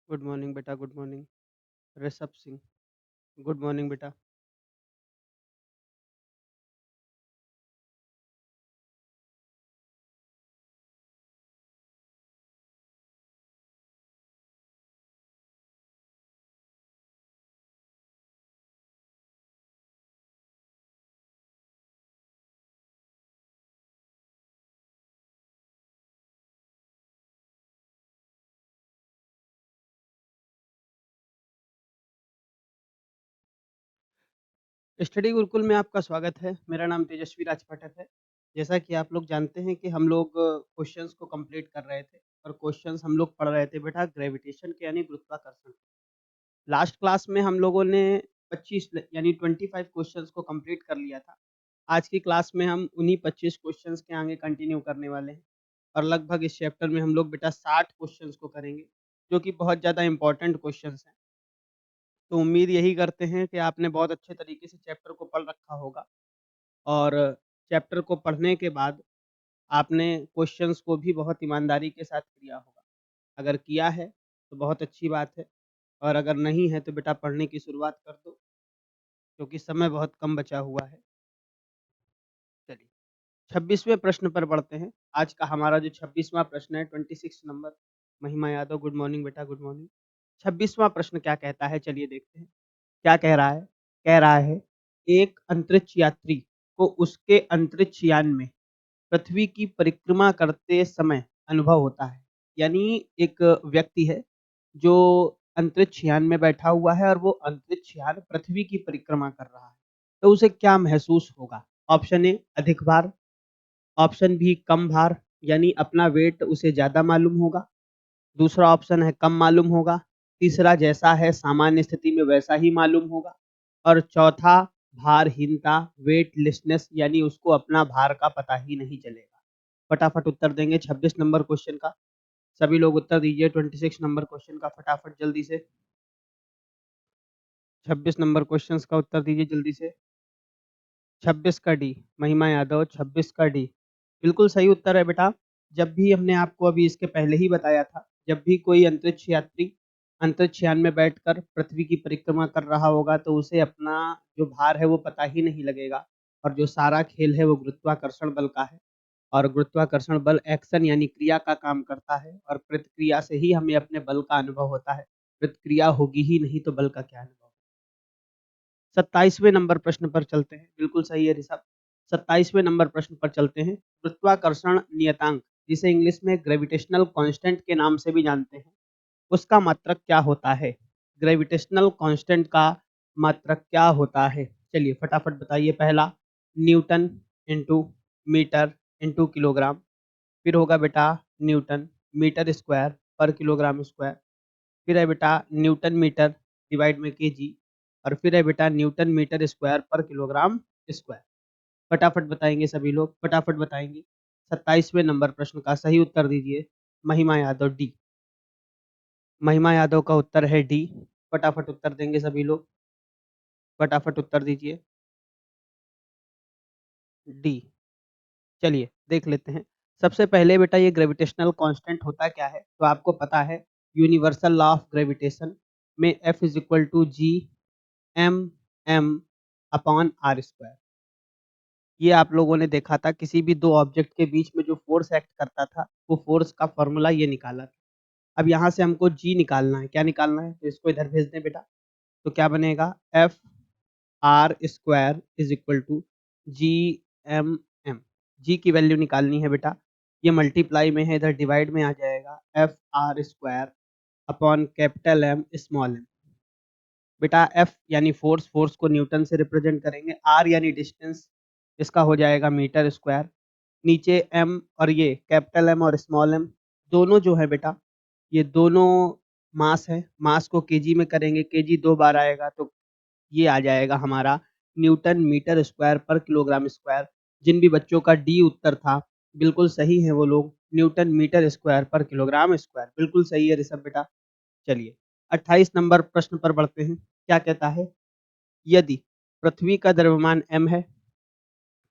Good morning बेटा, good morning. Rishabh Singh, good morning बेटा। Study Gurukul में आपका स्वागत है। मेरा नाम तेजस्वी राज पाठक है। जैसा कि आप लोग जानते हैं कि हम लोग क्वेश्चंस को कंप्लीट कर रहे थे और क्वेश्चंस हम लोग पढ़ रहे थे बेटा ग्रेविटेशन के यानी गुरुत्वाकर्षण। लास्ट क्लास में हम लोगों ने 25 यानी 25 क्वेश्चंस को कंप्लीट कर लिया था। आज की क्लास में हम उन्हीं 25 क्वेश्चंस के आगे कंटिन्यू करने वाले हैं और लगभग इस चैप्टर में हम लोग बेटा 60 क्वेश्चंस को करेंगे, जो कि बहुत ज़्यादा इंपॉर्टेंट क्वेश्चंस हैं। तो उम्मीद यही करते हैं कि आपने बहुत अच्छे तरीके से चैप्टर को पढ़ रखा होगा और चैप्टर को पढ़ने के बाद आपने क्वेश्चंस को भी बहुत ईमानदारी के साथ किया होगा। अगर किया है तो बहुत अच्छी बात है और अगर नहीं है तो बेटा पढ़ने की शुरुआत कर दो, क्योंकि समय बहुत कम बचा हुआ है। चलिए 26वें प्रश्न पर बढ़ते हैं। आज का हमारा जो 26वां प्रश्न है 26 नंबर। महिमा यादव, गुड मॉर्निंग बेटा, गुड मॉर्निंग। 26वां प्रश्न क्या कहता है, चलिए देखते हैं। क्या कह रहा है? कह रहा है एक अंतरिक्ष यात्री को उसके अंतरिक्ष यान में पृथ्वी की परिक्रमा करते समय अनुभव होता है। यानी एक व्यक्ति है जो अंतरिक्ष यान में बैठा हुआ है और वो अंतरिक्ष यान पृथ्वी की परिक्रमा कर रहा है, तो उसे क्या महसूस होगा? ऑप्शन ए अधिक भार, ऑप्शन बी कम भार, यानी अपना वेट उसे ज्यादा मालूम होगा। दूसरा ऑप्शन है कम मालूम होगा। तीसरा जैसा है सामान्य स्थिति में वैसा ही मालूम होगा। और चौथा भारहीनता, वेटलेसनेस, यानी उसको अपना भार का पता ही नहीं चलेगा। फटाफट उत्तर देंगे 26 नंबर क्वेश्चन का। सभी लोग उत्तर दीजिए 26 नंबर क्वेश्चन का फटाफट जल्दी से। 26 नंबर क्वेश्चन का उत्तर दीजिए जल्दी से। 26 का डी, महिमा यादव 26 का डी बिल्कुल सही उत्तर है बेटा। जब भी हमने आपको अभी इसके पहले ही बताया था, जब भी कोई अंतरिक्ष यात्री अंतरिक्ष यान में बैठकर पृथ्वी की परिक्रमा कर रहा होगा तो उसे अपना जो भार है वो पता ही नहीं लगेगा। और जो सारा खेल है वो गुरुत्वाकर्षण बल का है और गुरुत्वाकर्षण बल एक्शन यानी क्रिया का काम करता है और प्रतिक्रिया से ही हमें अपने बल का अनुभव होता है। प्रतिक्रिया होगी ही नहीं तो बल का क्या अनुभव? 27वें नंबर प्रश्न पर चलते हैं। बिल्कुल सही है ऋषभ। 27वें नंबर प्रश्न पर चलते हैं। गुरुत्वाकर्षण नियतांक, जिसे इंग्लिश में ग्रेविटेशनल कांस्टेंट के नाम से भी जानते हैं, उसका मात्रक क्या होता है? ग्रेविटेशनल कांस्टेंट का मात्रक क्या होता है? चलिए फटाफट बताइए। पहला newton into metre into kilogram, फिर होगा बेटा न्यूटन मीटर स्क्वायर पर किलोग्राम स्क्वायर, फिर है बेटा न्यूटन मीटर डिवाइड में केजी, और फिर है बेटा न्यूटन मीटर स्क्वायर पर किलोग्राम स्क्वायर। फटाफट बताएंगे सभी लोग, फटाफट बताएंगे। 27वें नंबर प्रश्न का सही उत्तर दीजिए। महिमा यादव डी, महिमा यादव का उत्तर है डी। फटाफट उत्तर देंगे सभी लोग, फटाफट उत्तर दीजिए डी। चलिए देख लेते हैं। सबसे पहले बेटा ये ग्रेविटेशनल कांस्टेंट होता क्या है, तो आपको पता है यूनिवर्सल लॉ ऑफ ग्रेविटेशन में F is equal to G M M upon R square. ये आप लोगों ने देखा था, किसी भी दो ऑब्जेक्ट के बीच में जो फोर्स एक्ट करता था वो फोर्स का फॉर्मूला ये निकाला था। अब यहाँ से हमको जी निकालना है। क्या निकालना है? तो इसको इधर भेज दें बेटा। तो क्या बनेगा? F R square is equal to G M M. G की वैल्यू निकालनी है बेटा। ये मल्टीप्लाई में है, इधर डिवाइड में आ जाएगा। F R square upon capital M small M. बेटा एफ यानी फोर्स, फोर्स को न्यूटन से रिप्रेजेंट करेंगे। आर यानी डिस्टेंस, इसका हो जाएगा मीटर स्क्वायर। नीचे एम और ये कैपिटल एम और स्मॉल एम दोनों जो है बेटा, ये दोनों मास है। मास को केजी में करेंगे, केजी दो बार आएगा तो ये आ जाएगा हमारा न्यूटन मीटर स्क्वायर पर किलोग्राम स्क्वायर। जिन भी बच्चों का डी उत्तर था बिल्कुल सही है वो लोग, न्यूटन मीटर स्क्वायर पर किलोग्राम स्क्वायर बिल्कुल सही है ऋषभ बेटा। चलिए 28 नंबर प्रश्न पर बढ़ते हैं। क्या कहता है? यदि पृथ्वी का द्रव्यमान m है,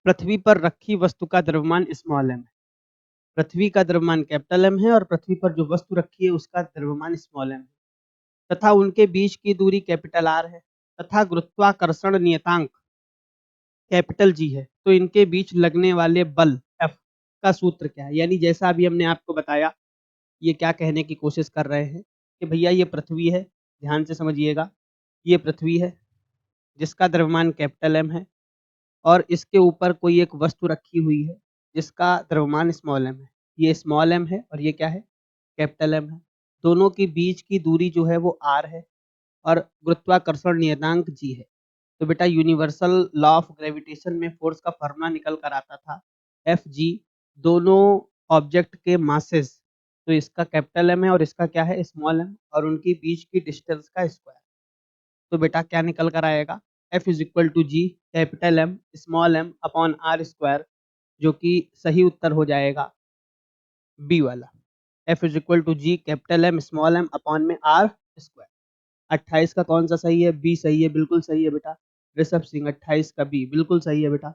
पृथ्वी पर रखी वस्तु का द्रव्यमान स्मॉल m है। पृथ्वी का द्रव्यमान कैपिटल M है और पृथ्वी पर जो वस्तु रखी है उसका द्रव्यमान स्मॉल m है। तथा उनके बीच की दूरी कैपिटल आर है तथा गुरुत्वाकर्षण नियतांक कैपिटल जी है, तो इनके बीच लगने वाले बल एफ का सूत्र क्या है? यानी जैसा अभी हमने आपको बताया, ये क्या कहने की कोशिश कर रहे हैं कि भैया ये पृथ्वी है, ध्यान से समझिएगा, ये पृथ्वी है जिसका द्रव्यमान कैपिटल एम है और इसके ऊपर कोई एक वस्तु रखी हुई है जिसका द्रव्यमान स्मॉल एम है। ये स्मॉल एम है और ये क्या है? कैपिटल एम है। दोनों के बीच की दूरी जो है वो आर है और गुरुत्वाकर्षण नियतांक जी है। तो बेटा यूनिवर्सल लॉ ऑफ ग्रेविटेशन में फोर्स का फॉर्मूला निकल कर आता था एफ जी, दोनों ऑब्जेक्ट के मासेस, तो इसका कैपिटल एम है और इसका क्या है? स्मॉल एम, और उनके बीच की डिस्टेंस का स्क्वायर। तो बेटा क्या निकल कर आएगा? F is equal to G capital M small M upon R square, जो कि सही उत्तर हो जाएगा बी वाला। F is equal to G capital M small M upon में आर स्क्वायर। 28 का कौन सा सही है? बी सही है, बिल्कुल सही है बेटा। ऋषभ सिंह 28 का बी बिल्कुल सही है बेटा।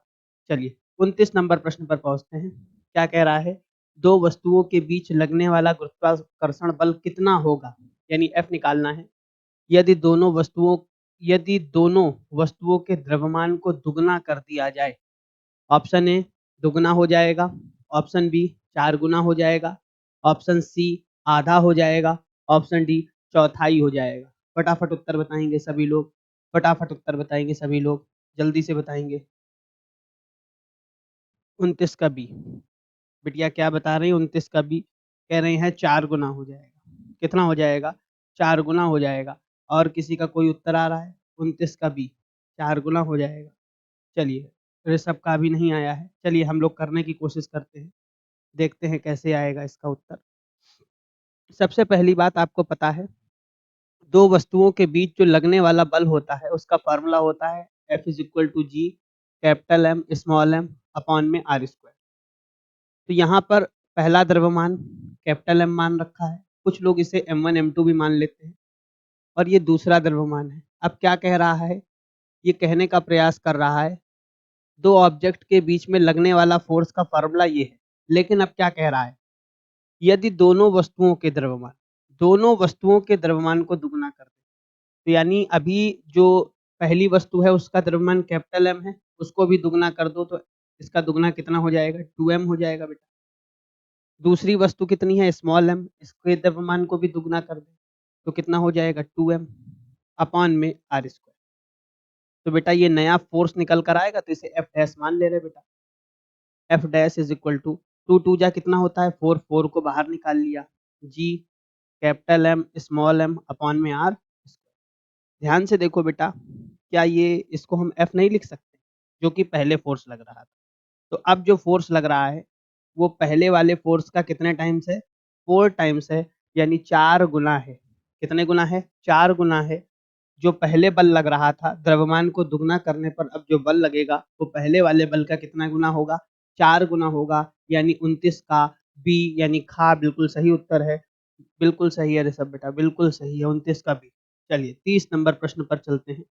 चलिए 29 नंबर प्रश्न पर पहुंचते हैं। क्या कह रहा है? दो वस्तुओं के बीच लगने वाला गुरुत्वाकर्षण बल कितना होगा? यानी एफ निकालना है। यदि दोनों वस्तुओं के द्रव्यमान को दुगना कर दिया जाए। ऑप्शन ए दुगना हो जाएगा, ऑप्शन बी 4 गुना हो जाएगा, ऑप्शन सी आधा हो जाएगा, ऑप्शन डी चौथाई हो जाएगा। फटाफट उत्तर बताएंगे सभी लोग, फटाफट उत्तर बताएंगे सभी लोग, जल्दी से बताएंगे। 29 का बी। बिटिया क्या बता रही है? 29 का बी कह रहे हैं 4 गुना हो जाएगा। कितना हो जाएगा? 4 गुना हो जाएगा। और किसी का कोई उत्तर आ रहा है? 29 का बी 4 गुना हो जाएगा। चलिए ऋषभ का भी नहीं आया है। चलिए हम लोग करने की कोशिश करते हैं, देखते हैं कैसे आएगा इसका उत्तर। सबसे पहली बात आपको पता है, दो वस्तुओं के बीच जो लगने वाला बल होता है उसका फार्मूला होता है F is equal to G capital M small M upon में आर स्क्वायर। तो यहाँ पर पहला द्रव्यमान कैपिटल एम मान रखा है, कुछ लोग इसे M1 M2 भी मान लेते हैं, और ये दूसरा द्रव्यमान है। अब क्या कह रहा है? ये कहने का प्रयास कर रहा है दो ऑब्जेक्ट के बीच में लगने वाला फोर्स का फार्मूला ये है। लेकिन अब क्या कह रहा है? यदि दोनों वस्तुओं के द्रव्यमान को दुगना कर दे, तो यानी अभी जो पहली वस्तु है उसका द्रव्यमान कैपिटल एम है, उसको भी दुगना कर दो तो इसका दुगना कितना हो जाएगा? 2m हो जाएगा बेटा। दूसरी वस्तु कितनी है? स्मॉल एम, इसके द्रव्यमान को भी दुगना कर दे तो कितना हो जाएगा? 2m अपॉन में आर स्क्वायर। तो बेटा ये नया फोर्स निकल कर आएगा, तो इसे एफ डैश मान ले रहे बेटा। F dash is equal to to to to कितना होता है? 4, 4 को बाहर निकाल लिया, G capital M small M upon में आर। ध्यान से देखो बेटा, क्या ये इसको हम एफ नहीं लिख सकते, जो कि पहले फोर्स लग रहा था? तो अब जो फोर्स लग रहा है वो पहले वाले फोर्स का कितने टाइम्स है? 4 टाइम्स है, यानी 4 गुना है। कितने गुना है? 4 गुना है। जो पहले बल लग रहा था, द्रव्यमान को दुगना करने पर अब जो बल लगेगा वो पहले वाले बल का कितना गुना होगा? 4 गुना होगा। यानी 29 का बी यानी खा बिल्कुल सही उत्तर है। बिल्कुल सही है ऋषभ बेटा, बिल्कुल सही है 29 का बी। चलिए 30 नंबर प्रश्न पर चलते हैं।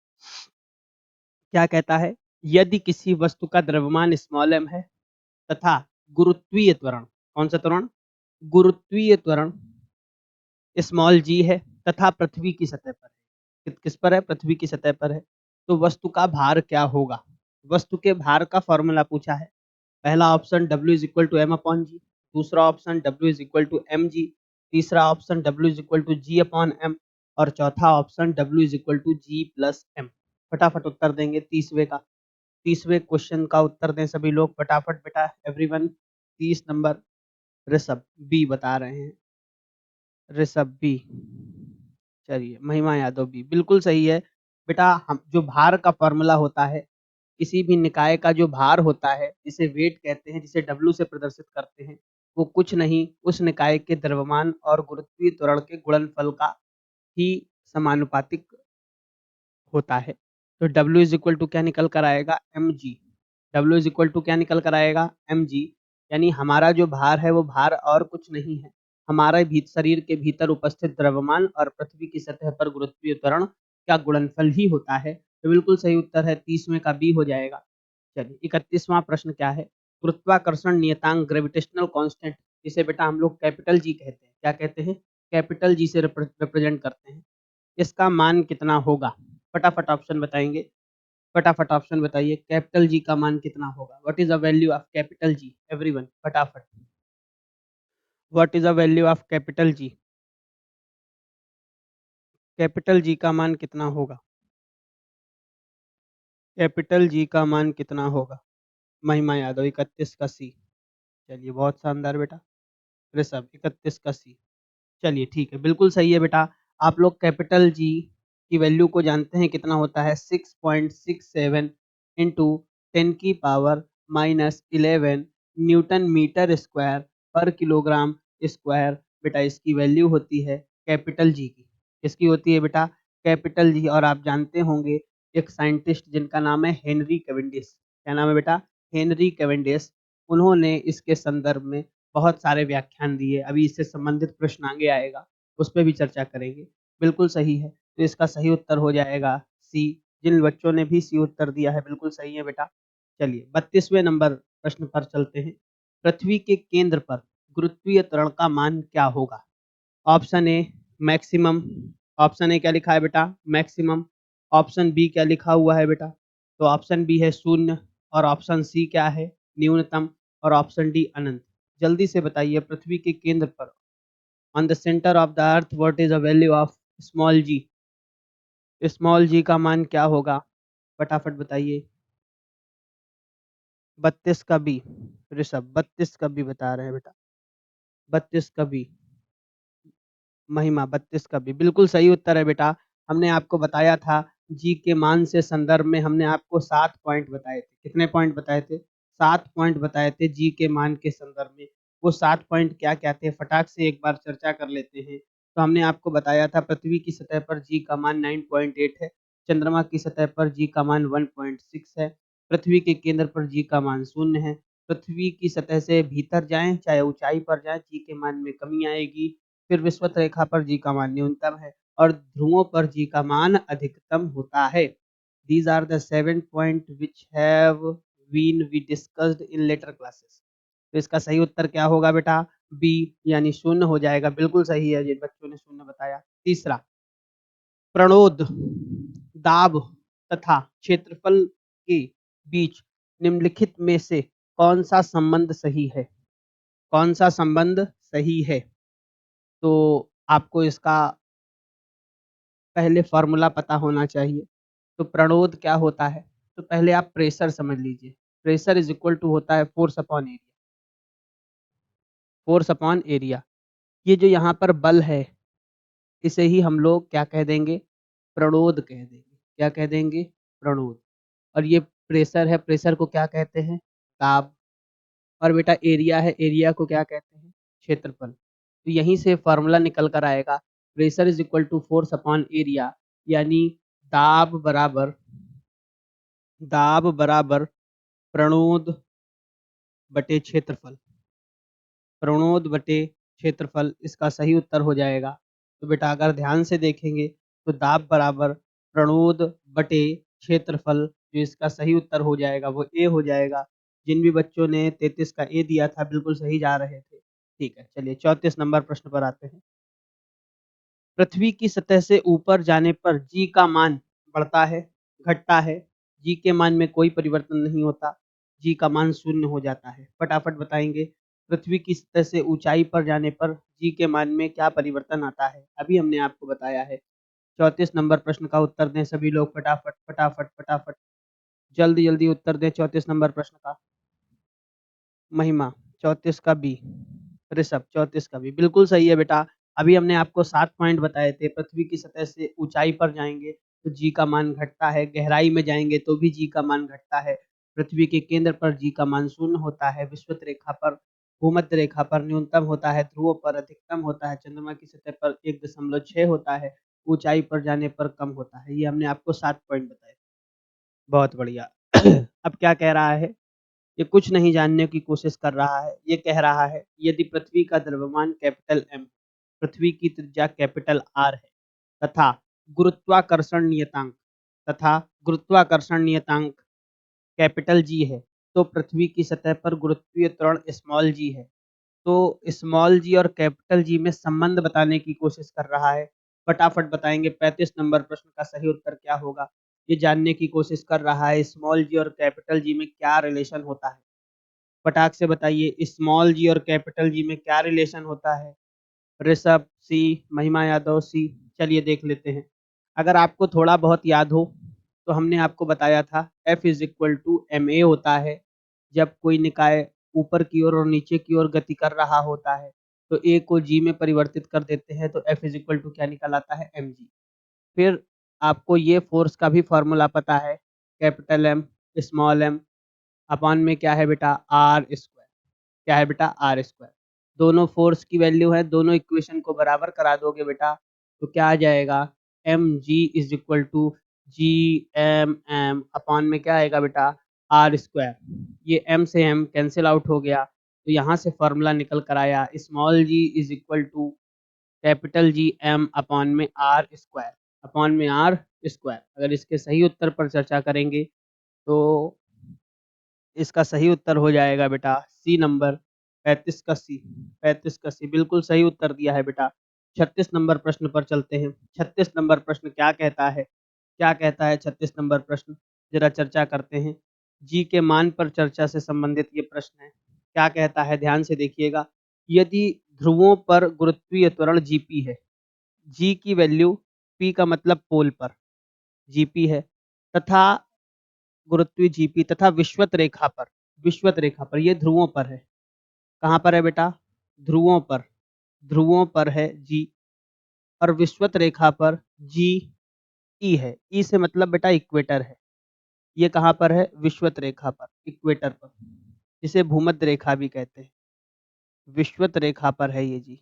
क्या कहता है? यदि किसी वस्तु का द्रव्यमान स्मॉल एम है तथा गुरुत्वीय त्वरण, कौन सा त्वरण? गुरुत्वीय त्वरण स्मॉल जी है तथा पृथ्वी की सतह पर है। किस पर है? पृथ्वी की सतह पर है। तो वस्तु का भार क्या होगा? वस्तु के भार का फॉर्मूला पूछा है। पहला option W is equal to M upon G, दूसरा option W is equal to M G, तीसरा option W is equal to ji upon M, और चौथा option W is equal to G plus M. फटाफट उत्तर देंगे 30वें question का उत्तर दें सभी लोग फटाफट बेटा, एवरीवन। 30 नंबर ऋषभ बी बता रहे हैं, ऋषभ बी। चलिए महिमा यादव बी बिल्कुल सही है बेटा। हम जो भार का फॉर्मूला होता है, किसी भी निकाय का जो भार होता है जिसे वेट कहते हैं, जिसे डब्ल्यू से प्रदर्शित करते हैं, वो कुछ नहीं उस निकाय के द्रव्यमान और गुरुत्वीय त्वरण के गुणनफल का ही समानुपातिक होता है। तो डब्ल्यू इज इक्वल टू क्या निकल कर आएगा? M G. W is equal to क्या निकल कर आएगा? M G. यानी हमारा जो भार है वो भार और कुछ नहीं है, हमारे शरीर के भीतर उपस्थित द्रव्यमान और पृथ्वी की सतह पर गुरुत्वीय त्वरण का गुणनफल ही होता है। तो बिल्कुल सही उत्तर है 30वें का बी हो जाएगा। चलिए 31वां प्रश्न क्या है? गुरुत्वाकर्षण नियतांक ग्रेविटेशनल कांस्टेंट, जिसे बेटा हम लोग कैपिटल जी कहते हैं। क्या कहते हैं? कैपिटल जी से रिप्रेजेंट करते हैं। इसका मान कितना होगा? फटाफट ऑप्शन बताएँगे। फटाफट ऑप्शन बताइए, कैपिटल जी का मान कितना होगा? What is the value of capital G? Everyone फटाफट। What is the value of capital G? Capital G का मान कितना होगा? कैपिटल जी का मान कितना होगा? महिमा यादव 31 का सी। चलिए बहुत शानदार बेटा। ऋषभ 31 का सी। चलिए ठीक है, बिल्कुल सही है बेटा। आप लोग कैपिटल जी की वैल्यू को जानते हैं कितना होता है? 6.67 इंटू 10 की पावर -11 न्यूटन मीटर स्क्वायर पर किलोग्राम स्क्वायर। बेटा इसकी वैल्यू होती है कैपिटल जी की। किसकी होती है बेटा? Capital G. और आप जानते होंगे एक साइंटिस्ट जिनका नाम है हेनरी कैवेंडिश। क्या नाम है बेटा? Henry Cavendish. उन्होंने इसके संदर्भ में बहुत सारे व्याख्यान दिए। अभी इससे संबंधित प्रश्न आगे आएगा, उस पे भी चर्चा करेंगे। बिल्कुल सही है, तो इसका सही उत्तर हो जाएगा सी। जिन बच्चों ने भी सी उत्तर दिया है बिल्कुल सही है बेटा। चलिए 32वें नंबर प्रश्न पर चलते हैं। पृथ्वी के केंद्र पर गुरुत्वीय त्वरण का मान क्या होगा? Option A maximum. Option A क्या लिखा है बेटा? मैक्सिमम। ऑप्शन बी क्या लिखा हुआ है बेटा? तो ऑप्शन बी है शून्य। और ऑप्शन सी क्या है? न्यूनतम। और ऑप्शन डी अनंत। जल्दी से बताइए, पृथ्वी के केंद्र पर on the centre of the earth what is the value of small g? Small g का मान क्या होगा? फटाफट बताइए। 32 का बी। ऋषभ 32 का बी बता रहे हैं बेटा। 32 का बी। महिमा 32 का भी बिल्कुल सही उत्तर है बेटा। हमने आपको बताया था जी के मान से संदर्भ में हमने आपको 7 पॉइंट बताए थे। कितने पॉइंट बताए थे? 7 पॉइंट बताए थे जी के मान के संदर्भ में। वो 7 पॉइंट क्या-क्या थे? फटाक से एक बार चर्चा कर लेते हैं। तो हमने आपको बताया था पृथ्वी की सतह पर जी का मान 9.8 है, चंद्रमा की सतह पर जी का मान 1.6 है, पृथ्वी के केंद्र पर जी का मान 0 है। पृथ्वी की सतह से भीतर जाएँ, चाहे ऊँचाई पर जाएँ, जी के मान में कमी आएगी। फिर विषुवत रेखा पर जी का मान न्यूनतम है और ध्रुवों पर जी का मान अधिकतम होता है। These are the 7 point which have been we discussed in later classes। तो इसका सही उत्तर क्या होगा बेटा? बी यानी शून्य हो जाएगा। बिल्कुल सही है जिन बच्चों ने शून्य बताया। तीसरा, प्रणोद, दाब तथा क्षेत्रफल के बीच निम्नलिखित में से कौन सा संबंध सही है? कौन सा संबंध सही है? तो आपको इसका पहले फ़ॉर्मूला पता होना चाहिए। तो प्रणोद क्या होता है? तो पहले आप प्रेशर समझ लीजिए। प्रेशर इज़ इक्वल टू होता है force upon area. Force upon area. ये जो यहाँ पर बल है, इसे ही हम लोग क्या कह देंगे? प्रणोद कह देंगे। क्या कह देंगे? प्रणोद। और ये प्रेशर है, प्रेशर को क्या कहते हैं? दाब। और बेटा एरिया है, एरिया को क्या कहते हैं? क्षेत्रफल। तो यहीं से फ़ॉर्मूला निकल कर आएगा, pressure is equal to force upon area, यानी दाब बराबर दाब बराबर प्रणोद बटे क्षेत्रफल। प्रणोद बटे क्षेत्रफल इसका सही उत्तर हो जाएगा। तो बेटा अगर ध्यान से देखेंगे तो दाब बराबर प्रणोद बटे क्षेत्रफल, जो इसका सही उत्तर हो जाएगा वो ए हो जाएगा। जिन भी बच्चों ने 33 का ए दिया था बिल्कुल सही जा रहे थे। ठीक है, चलिए 34 नंबर प्रश्न पर आते हैं। पृथ्वी की सतह से ऊपर जाने पर जी का मान बढ़ता है, घटता है? जी के मान में कोई परिवर्तन नहीं होता, जी का मान शून्य हो जाता है। फटाफट बताएंगे, पृथ्वी की सतह से ऊंचाई पर जाने पर जी के मान में क्या परिवर्तन आता है? अभी हमने आपको बताया है। 34 नंबर प्रश्न का उत्तर दें सभी लोग, फटाफट फटाफट फटाफट। जल्दी जल्दी उत्तर दें 34 नंबर प्रश्न का। महिमा 34 का बी। ऋषभ 34 का बी। बिल्कुल सही है बेटा। अभी हमने आपको 7 पॉइंट बताए थे। पृथ्वी की सतह से ऊंचाई पर जाएँगे तो जी का मान घटता है, गहराई में जाएँगे तो भी जी का मान घटता है। पृथ्वी के केंद्र पर जी का मान 0 होता है, विषुवत रेखा पर, भूमध्य रेखा पर न्यूनतम होता है, ध्रुवों पर अधिकतम होता है, चंद्रमा की सतह पर 1.6 होता है, ऊंचाई पर जाने पर कम होता है। ये हमने आपको 7 पॉइंट बताए। बहुत बढ़िया। अब क्या कह रहा है? ये कुछ नहीं जानने की कोशिश कर रहा है। ये कह रहा है यदि पृथ्वी का द्रव्यमान कैपिटल एम, पृथ्वी की त्रिज्या कैपिटल आर है तथा गुरुत्वाकर्षण नियतांक तथा गुरुत्वाकर्षण नियतांक कैपिटल जी है, तो पृथ्वी की सतह पर गुरुत्वीय त्वरण स्मॉल जी है। तो स्मॉल जी और कैपिटल जी में संबंध बताने की कोशिश कर रहा है। फटाफट बताएंगे 35 नंबर प्रश्न का सही उत्तर क्या होगा। ये जानने की कोशिश कर रहा है स्मॉल जी और कैपिटल जी में क्या रिलेशन होता है। फटाक से बताइए स्मॉल जी और कैपिटल जी में क्या रिलेशन होता है। ऋषभ सी, महिमा यादव सी। चलिए देख लेते हैं। अगर आपको थोड़ा बहुत याद हो तो हमने आपको बताया था F is equal to M A होता है। जब कोई निकाय ऊपर की ओर और नीचे की ओर गति कर रहा होता है तो ए को जी में परिवर्तित कर देते हैं तो F इज इक्वल टू क्या निकल आता है, एम जी। फिर आपको ये फोर्स का भी फॉर्मूला पता है, capital M small M upon में क्या है बेटा, आर स्क्वायर। क्या है बेटा, आर स्क्वायर। दोनों फोर्स की वैल्यू है, दोनों इक्वेशन को बराबर करा दोगे बेटा तो क्या आ जाएगा, M G is equal to G M M upon में क्या आएगा बेटा, आर स्क्वायर। ये एम से एम कैंसिल आउट हो गया तो यहाँ से फॉर्मूला निकल कर आया small G is equal to capital G M upon में आर स्क्वायर, अपॉन में आर स्क्वायर। अगर इसके सही उत्तर पर चर्चा करेंगे तो इसका सही उत्तर हो जाएगा बेटा सी नंबर, 35 का सी। 35 का सी बिल्कुल सही उत्तर दिया है बेटा। 36 नंबर प्रश्न पर चलते हैं। 36 नंबर प्रश्न क्या कहता है, क्या कहता है 36 नंबर प्रश्न, जरा चर्चा करते हैं। जी के मान पर चर्चा से संबंधित ये प्रश्न है। क्या कहता है, ध्यान से देखिएगा। यदि ध्रुवों पर गुरुत्वीय त्वरण जीपी है, जी की वैल्यू, पी का मतलब पोल पर, जीपी है, तथा गुरुत्वीय जीपी तथा विश्वत रेखा पर, विश्वत रेखा पर, ये ध्रुवों पर है। कहाँ पर है बेटा, ध्रुवों पर, ध्रुवों पर है जी, और विश्वत रेखा पर जी ई है। ई से मतलब बेटा इक्वेटर है। ये कहाँ पर है, विश्वत रेखा पर, इक्वेटर पर, जिसे भूमध्य रेखा भी कहते हैं। विश्वत रेखा पर है ये जी।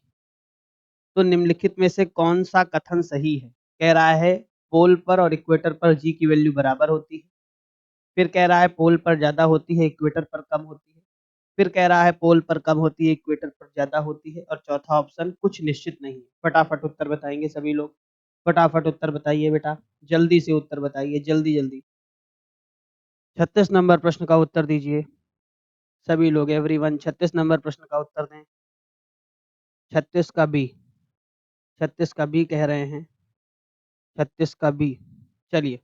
तो निम्नलिखित में से कौन सा कथन सही है। कह रहा है पोल पर और इक्वेटर पर जी की वैल्यू बराबर होती है। फिर कह रहा है पोल पर ज़्यादा होती है, इक्वेटर पर कम होती है। फिर कह रहा है पोल पर कम होती है, इक्वेटर पर ज़्यादा होती है। और चौथा ऑप्शन कुछ निश्चित नहीं है। फटाफट उत्तर बताएंगे सभी लोग, फटाफट उत्तर बताइए बेटा, जल्दी से उत्तर बताइए, जल्दी जल्दी। 36 नंबर प्रश्न का उत्तर दीजिए सभी लोग, एवरीवन 36 नंबर प्रश्न का उत्तर दें। 36 का बी, 36 का बी कह रहे हैं, 36 का बी। चलिए,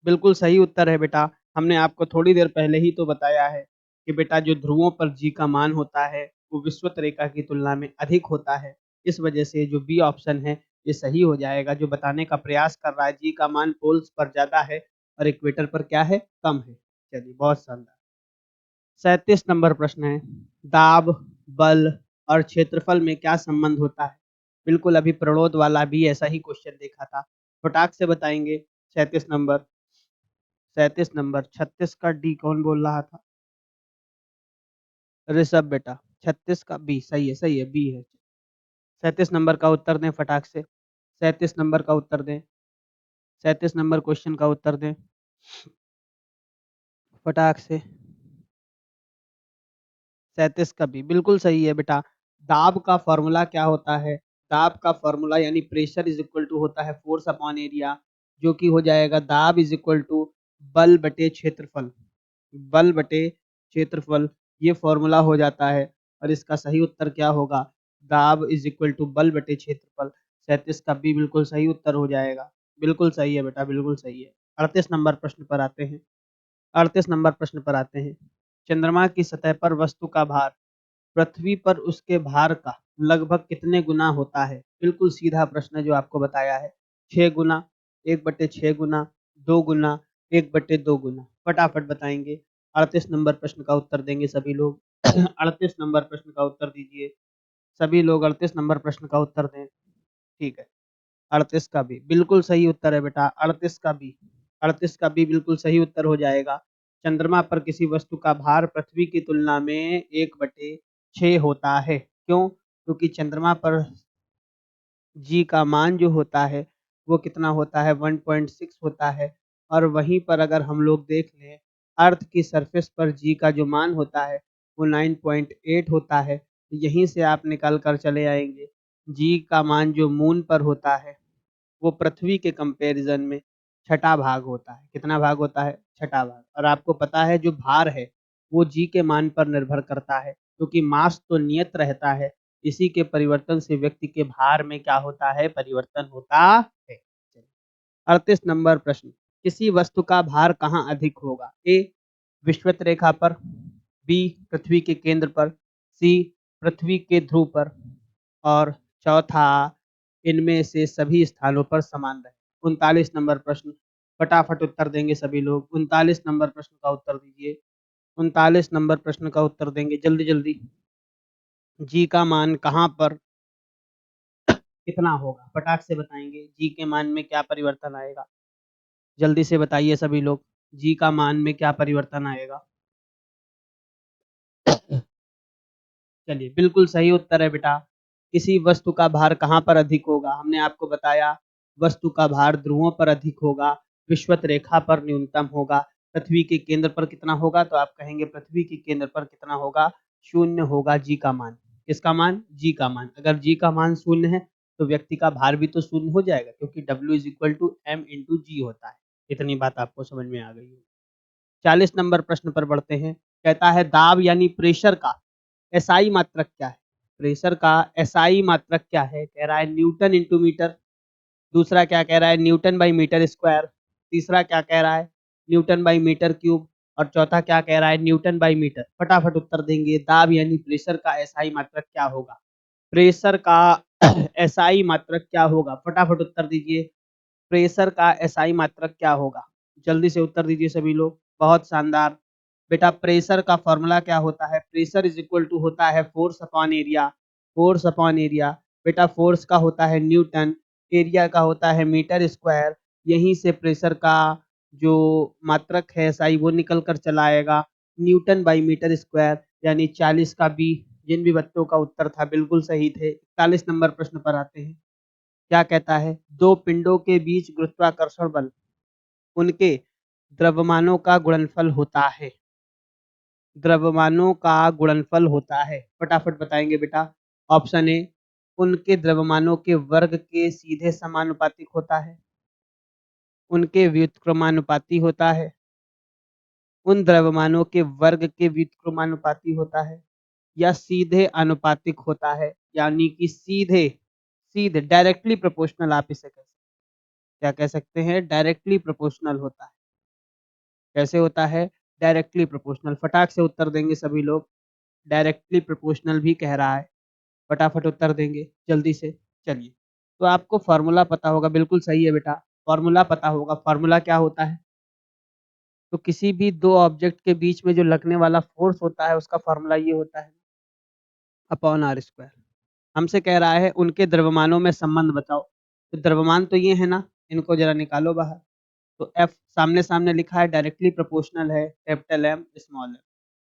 बिल्कुल सही उत्तर है बेटा। हमने आपको थोड़ी देर पहले ही तो बताया है कि बेटा जो ध्रुवों पर जी का मान होता है वो विषुवत रेखा की तुलना में अधिक होता है। इस वजह से जो बी ऑप्शन है ये सही हो जाएगा, जो बताने का प्रयास कर रहा है जी का मान पोल्स पर ज़्यादा है और इक्वेटर पर क्या है, कम है। चलिए, बहुत शानदार। 37 नंबर प्रश्न है, दाब, बल और क्षेत्रफल में क्या संबंध होता है। बिल्कुल अभी प्रणोद वाला भी ऐसा ही क्वेश्चन देखा था, फटाक से बताएंगे। 37 नंबर, 37 नंबर, 36 का डी कौन बोल रहा था, ऋषभ बेटा। 36 का बी सही है, सही है, बी है। 37 नंबर का उत्तर दें फटाक से, 37 नंबर का उत्तर दें, 37 नंबर क्वेश्चन का उत्तर दें फटाक से। 37 का बी बिल्कुल सही है बेटा। दाब का फॉर्मूला क्या होता है, दाब का फॉर्मूला यानी प्रेशर इज इक्वल टू होता है फोर्स अपॉन एरिया, जो कि हो जाएगा दाब इज इक्वल टू बल बटे क्षेत्रफल, बल बटे क्षेत्रफल। ये फॉर्मूला हो जाता है और इसका सही उत्तर क्या होगा, दाब इज इक्वल टू बल बटे क्षेत्रफल। 37 का बी बिल्कुल सही उत्तर हो जाएगा। बिल्कुल सही है बेटा, बिल्कुल सही है। 38 नंबर प्रश्न पर आते हैं, 38 नंबर प्रश्न पर आते हैं। चंद्रमा की सतह पर वस्तु का भार पृथ्वी पर उसके भार का लगभग कितने गुना होता है। बिल्कुल सीधा प्रश्न है जो आपको बताया है, 6 गुना, 1/6 गुना, 2 गुना, 1/2 गुना। फटाफट बताएंगे। 38 नंबर प्रश्न का उत्तर देंगे सभी लोग। 38 नंबर प्रश्न का उत्तर दीजिए सभी लोग, 38 नंबर प्रश्न का उत्तर दें। ठीक है, 38 का भी बिल्कुल सही उत्तर है बेटा, 38 का भी, 38 का भी बिल्कुल सही उत्तर हो जाएगा। चंद्रमा पर किसी वस्तु का भार पृथ्वी की तुलना में 1/6 होता है। क्यों, क्योंकि चंद्रमा पर जी का मान जो होता है वो कितना होता है, 1.6 होता है। और वहीं पर अगर हम लोग देख लें अर्थ की सरफेस पर जी का जो मान होता है वो 9.8 होता है। तो यहीं से आप निकल कर चले आएंगे जी का मान जो मून पर होता है वो पृथ्वी के कंपैरिजन में छठा भाग होता है। कितना भाग होता है, छठा भाग। और आपको पता है जो भार है वो जी के मान पर निर्भर करता है, क्योंकि मास तो नियत रहता है इसी के परिवर्तन से व्यक्ति के भार में क्या होता है? परिवर्तन होता है। 38 नंबर प्रश्न, किसी वस्तु का भार कहाँ अधिक होगा? ए विषुवत रेखा पर, बी पृथ्वी के केंद्र पर, सी पृथ्वी के ध्रुव पर, और चौथा इनमें से सभी स्थानों पर समान रहे। 39 नंबर प्रश्न, फटाफट उत्तर देंगे सभी लोग। 39 नंबर प्रश्न का उत्तर दीजिए। 39 नंबर प्रश्न का उत्तर देंगे जल्दी जल्दी। जी का मान कहाँ पर कितना होगा? फटाक से बताएंगे जी के मान में क्या परिवर्तन आएगा? जल्दी से बताइए सभी लोग, जी का मान में क्या परिवर्तन आएगा? चलिए, बिल्कुल सही उत्तर है बेटा। किसी वस्तु का भार कहाँ पर अधिक होगा? हमने आपको बताया वस्तु का भार ध्रुवों पर अधिक होगा, विषुवत रेखा पर न्यूनतम होगा, पृथ्वी के केंद्र पर कितना होगा? तो आप कहेंगे पृथ्वी के केंद्र पर कितना होगा? 0 होगा जी का मान। किसका मान? जी का मान। अगर जी का मान 0 है तो व्यक्ति का भार भी तो 0 हो जाएगा, क्योंकि W = m/g होता है। इतनी बात आपको समझ में आ गई है। 40 नंबर प्रश्न पर बढ़ते हैं। कहता है दाब यानी प्रेशर का एसआई मात्रक क्या है? प्रेशर का एसआई मात्रक क्या है? कह रहा है न्यूटन इंटू मीटर। दूसरा क्या कह रहा है? Newton by metre square. तीसरा क्या कह रहा है? Newton by metre cube. और चौथा क्या कह रहा है? Newton by metre. फटाफट उत्तर देंगे। दाब यानी प्रेशर का एसआई मात्रक क्या होगा? प्रेशर का एसआई मात्रक क्या होगा? फटाफट उत्तर दीजिए। प्रेशर का एसआई मात्रक क्या होगा? जल्दी से उत्तर दीजिए सभी लोग। बहुत शानदार। बेटा प्रेशर का फॉर्मूला क्या होता है? प्रेशर इज इक्वल टू होता है force upon area. Force upon area. बेटा फोर्स का होता है न्यूटन, एरिया का होता है मीटर स्क्वायर। यहीं से प्रेशर का जो मात्रक है एसआई वो निकल कर चला आएगा न्यूटन बाई मीटर स्क्वायर, यानी 40 का बी। जिन भी बच्चों का उत्तर था बिल्कुल सही थे। 41 नंबर प्रश्न पर आते हैं। क्या कहता है? दो पिंडों के बीच गुरुत्वाकर्षण बल उनके द्रव्यमानों का गुणनफल होता है। द्रव्यमानों का गुणनफल होता है। फटाफट बताएंगे बेटा। ऑप्शन ए उनके द्रव्यमानों के वर्ग के सीधे समानुपातिक होता है, उनके व्युत्क्रमानुपाती होता है, उन द्रव्यमानों के वर्ग के व्युत्क्रमानुपाती होता है, या सीधे अनुपातिक होता है, यानी कि सीधे सीधे डायरेक्टली प्रोपोर्शनल। आप इसे क्या कह सकते हैं? डायरेक्टली प्रोपोर्शनल होता है। कैसे होता है? Directly proportional. फटाक से उत्तर देंगे सभी लोग। डायरेक्टली प्रोपोर्शनल भी कह रहा है। फटाफट उत्तर देंगे जल्दी से। चलिए, तो आपको फार्मूला पता होगा। बिल्कुल सही है बेटा, फार्मूला पता होगा। फार्मूला क्या होता है? तो किसी भी दो ऑब्जेक्ट के बीच में जो लगने वाला फोर्स होता है उसका फार्मूला ये होता है अपॉन आर स्क्वायर। हमसे कह रहा है उनके द्रव्यमानों में संबंध बताओ। तो द्रव्यमान तो ये है ना, इनको जरा निकालो बाहर। तो एफ सामने सामने लिखा है, डायरेक्टली प्रोपोर्शनल है, कैपिटल एम स्मॉल एम,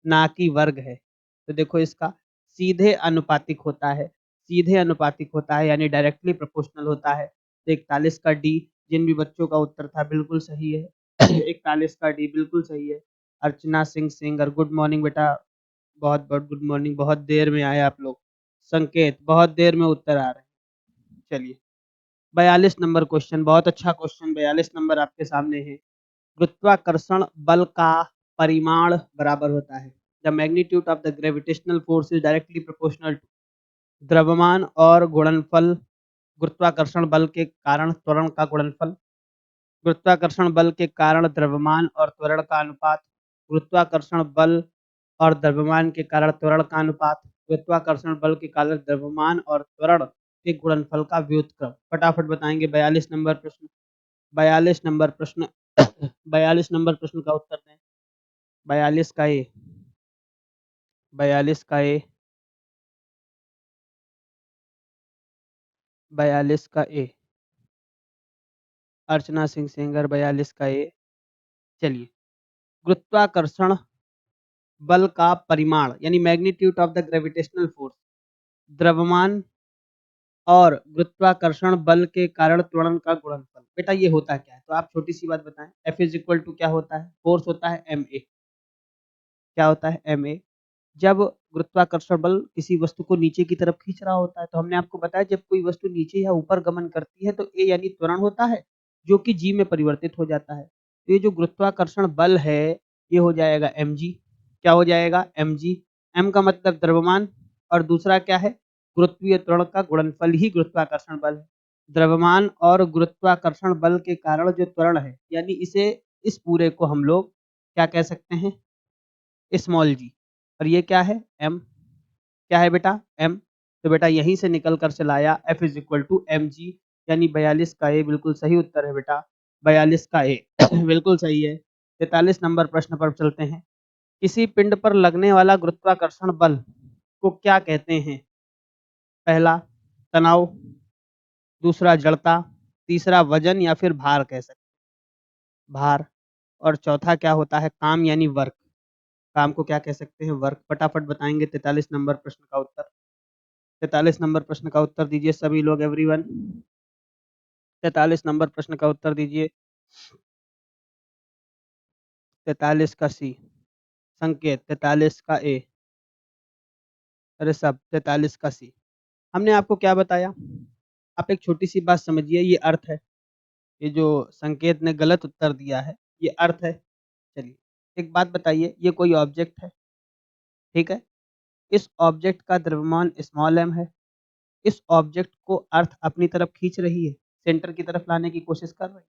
ना कि वर्ग है। तो देखो इसका सीधे अनुपातिक होता है, सीधे अनुपातिक होता है यानी डायरेक्टली प्रोपोर्शनल होता है। तो 41 का डी। जिन भी बच्चों का उत्तर था बिल्कुल सही है। 41 का डी बिल्कुल सही है। Archana Singh singer, good morning बेटा। बहुत बहुत गुड मॉर्निंग। बहुत देर में आए आप लोग। संकेत, बहुत देर में उत्तर आ रहे हैं। चलिए, 42 नंबर क्वेश्चन, बहुत अच्छा क्वेश्चन। 42 नंबर आपके सामने है। गुरुत्वाकर्षण बल का परिमाण बराबर होता है। The magnitude of the gravitational force is directly proportional to द्रव्यमान और गुणनफल। गुरुत्वाकर्षण बल के कारण त्वरण का गुणनफल, गुरुत्वाकर्षण बल के कारण द्रव्यमान और त्वरण का अनुपात, गुरुत्वाकर्षण बल और द्रव्यमान के कारण त्वरण का अनुपात, गुरुत्वाकर्षण बल के कारण द्रव्यमान और त्वरण के गुणनफल का व्युत्क्रम। फटाफट बताएंगे। 42 नंबर प्रश्न। 42 नंबर प्रश्न 42 नंबर प्रश्न का उत्तर दें। 42 का ए। 42 का ए। 42 का ए। अर्चना सिंह सेंगर, 42 का ए। चलिए, गुरुत्वाकर्षण बल का परिमाण यानी magnitude of the gravitational force, द्रव्यमान और गुरुत्वाकर्षण बल के कारण त्वरण का गुणनफल। बेटा ये होता क्या है? तो आप छोटी सी बात बताएं। एफ इज इक्वल टू क्या होता है? फोर्स होता है एम ए। क्या होता है? M A. जब गुरुत्वाकर्षण बल किसी वस्तु को नीचे की तरफ खींच रहा होता है, तो हमने आपको बताया जब कोई वस्तु नीचे या ऊपर गमन करती है तो ए यानी त्वरण होता है, जो कि जी में परिवर्तित हो जाता है। तो ये जो गुरुत्वाकर्षण बल है ये हो जाएगा एम जी। क्या हो जाएगा? एम जी। एम का मतलब द्रव्यमान और दूसरा क्या है? गुरुत्वीय त्वरण का गुणनफल ही गुरुत्वाकर्षण बल है। द्रव्यमान और गुरुत्वाकर्षण बल के कारण जो त्वरण है, यानी इस पूरे को हम लोग क्या कह सकते हैं, स्मॉल जी। और ये क्या है, एम। क्या है बेटा, एम। तो बेटा यहीं से निकल कर चला आया F is equal to M G, यानी 42 का ए बिल्कुल सही उत्तर है बेटा, 42 का ए बिल्कुल सही है। 43 नंबर प्रश्न पर चलते हैं। किसी पिंड पर लगने वाला गुरुत्वाकर्षण बल को क्या कहते हैं? पहला तनाव, दूसरा जड़ता, तीसरा वजन या फिर भार कह सकते हैं, भार। और चौथा क्या होता है, काम यानी वर्क। काम को क्या कह सकते हैं, वर्क। फटाफट बताएंगे 43 नंबर प्रश्न का उत्तर। 43 नंबर प्रश्न का उत्तर दीजिए सभी लोग, एवरीवन। 43 नंबर प्रश्न का उत्तर दीजिए। 43 का सी, संकेत 43 का ए, अरे सब 43 का सी। हमने आपको क्या बताया, आप एक छोटी सी बात समझिए, ये अर्थ है। ये जो संकेत ने गलत उत्तर दिया है, ये अर्थ है। चलिए एक बात बताइए, ये कोई ऑब्जेक्ट है, ठीक है। इस ऑब्जेक्ट का द्रव्यमान स्मॉल एम है। इस ऑब्जेक्ट को अर्थ अपनी तरफ खींच रही है, सेंटर की तरफ लाने की कोशिश कर रही है।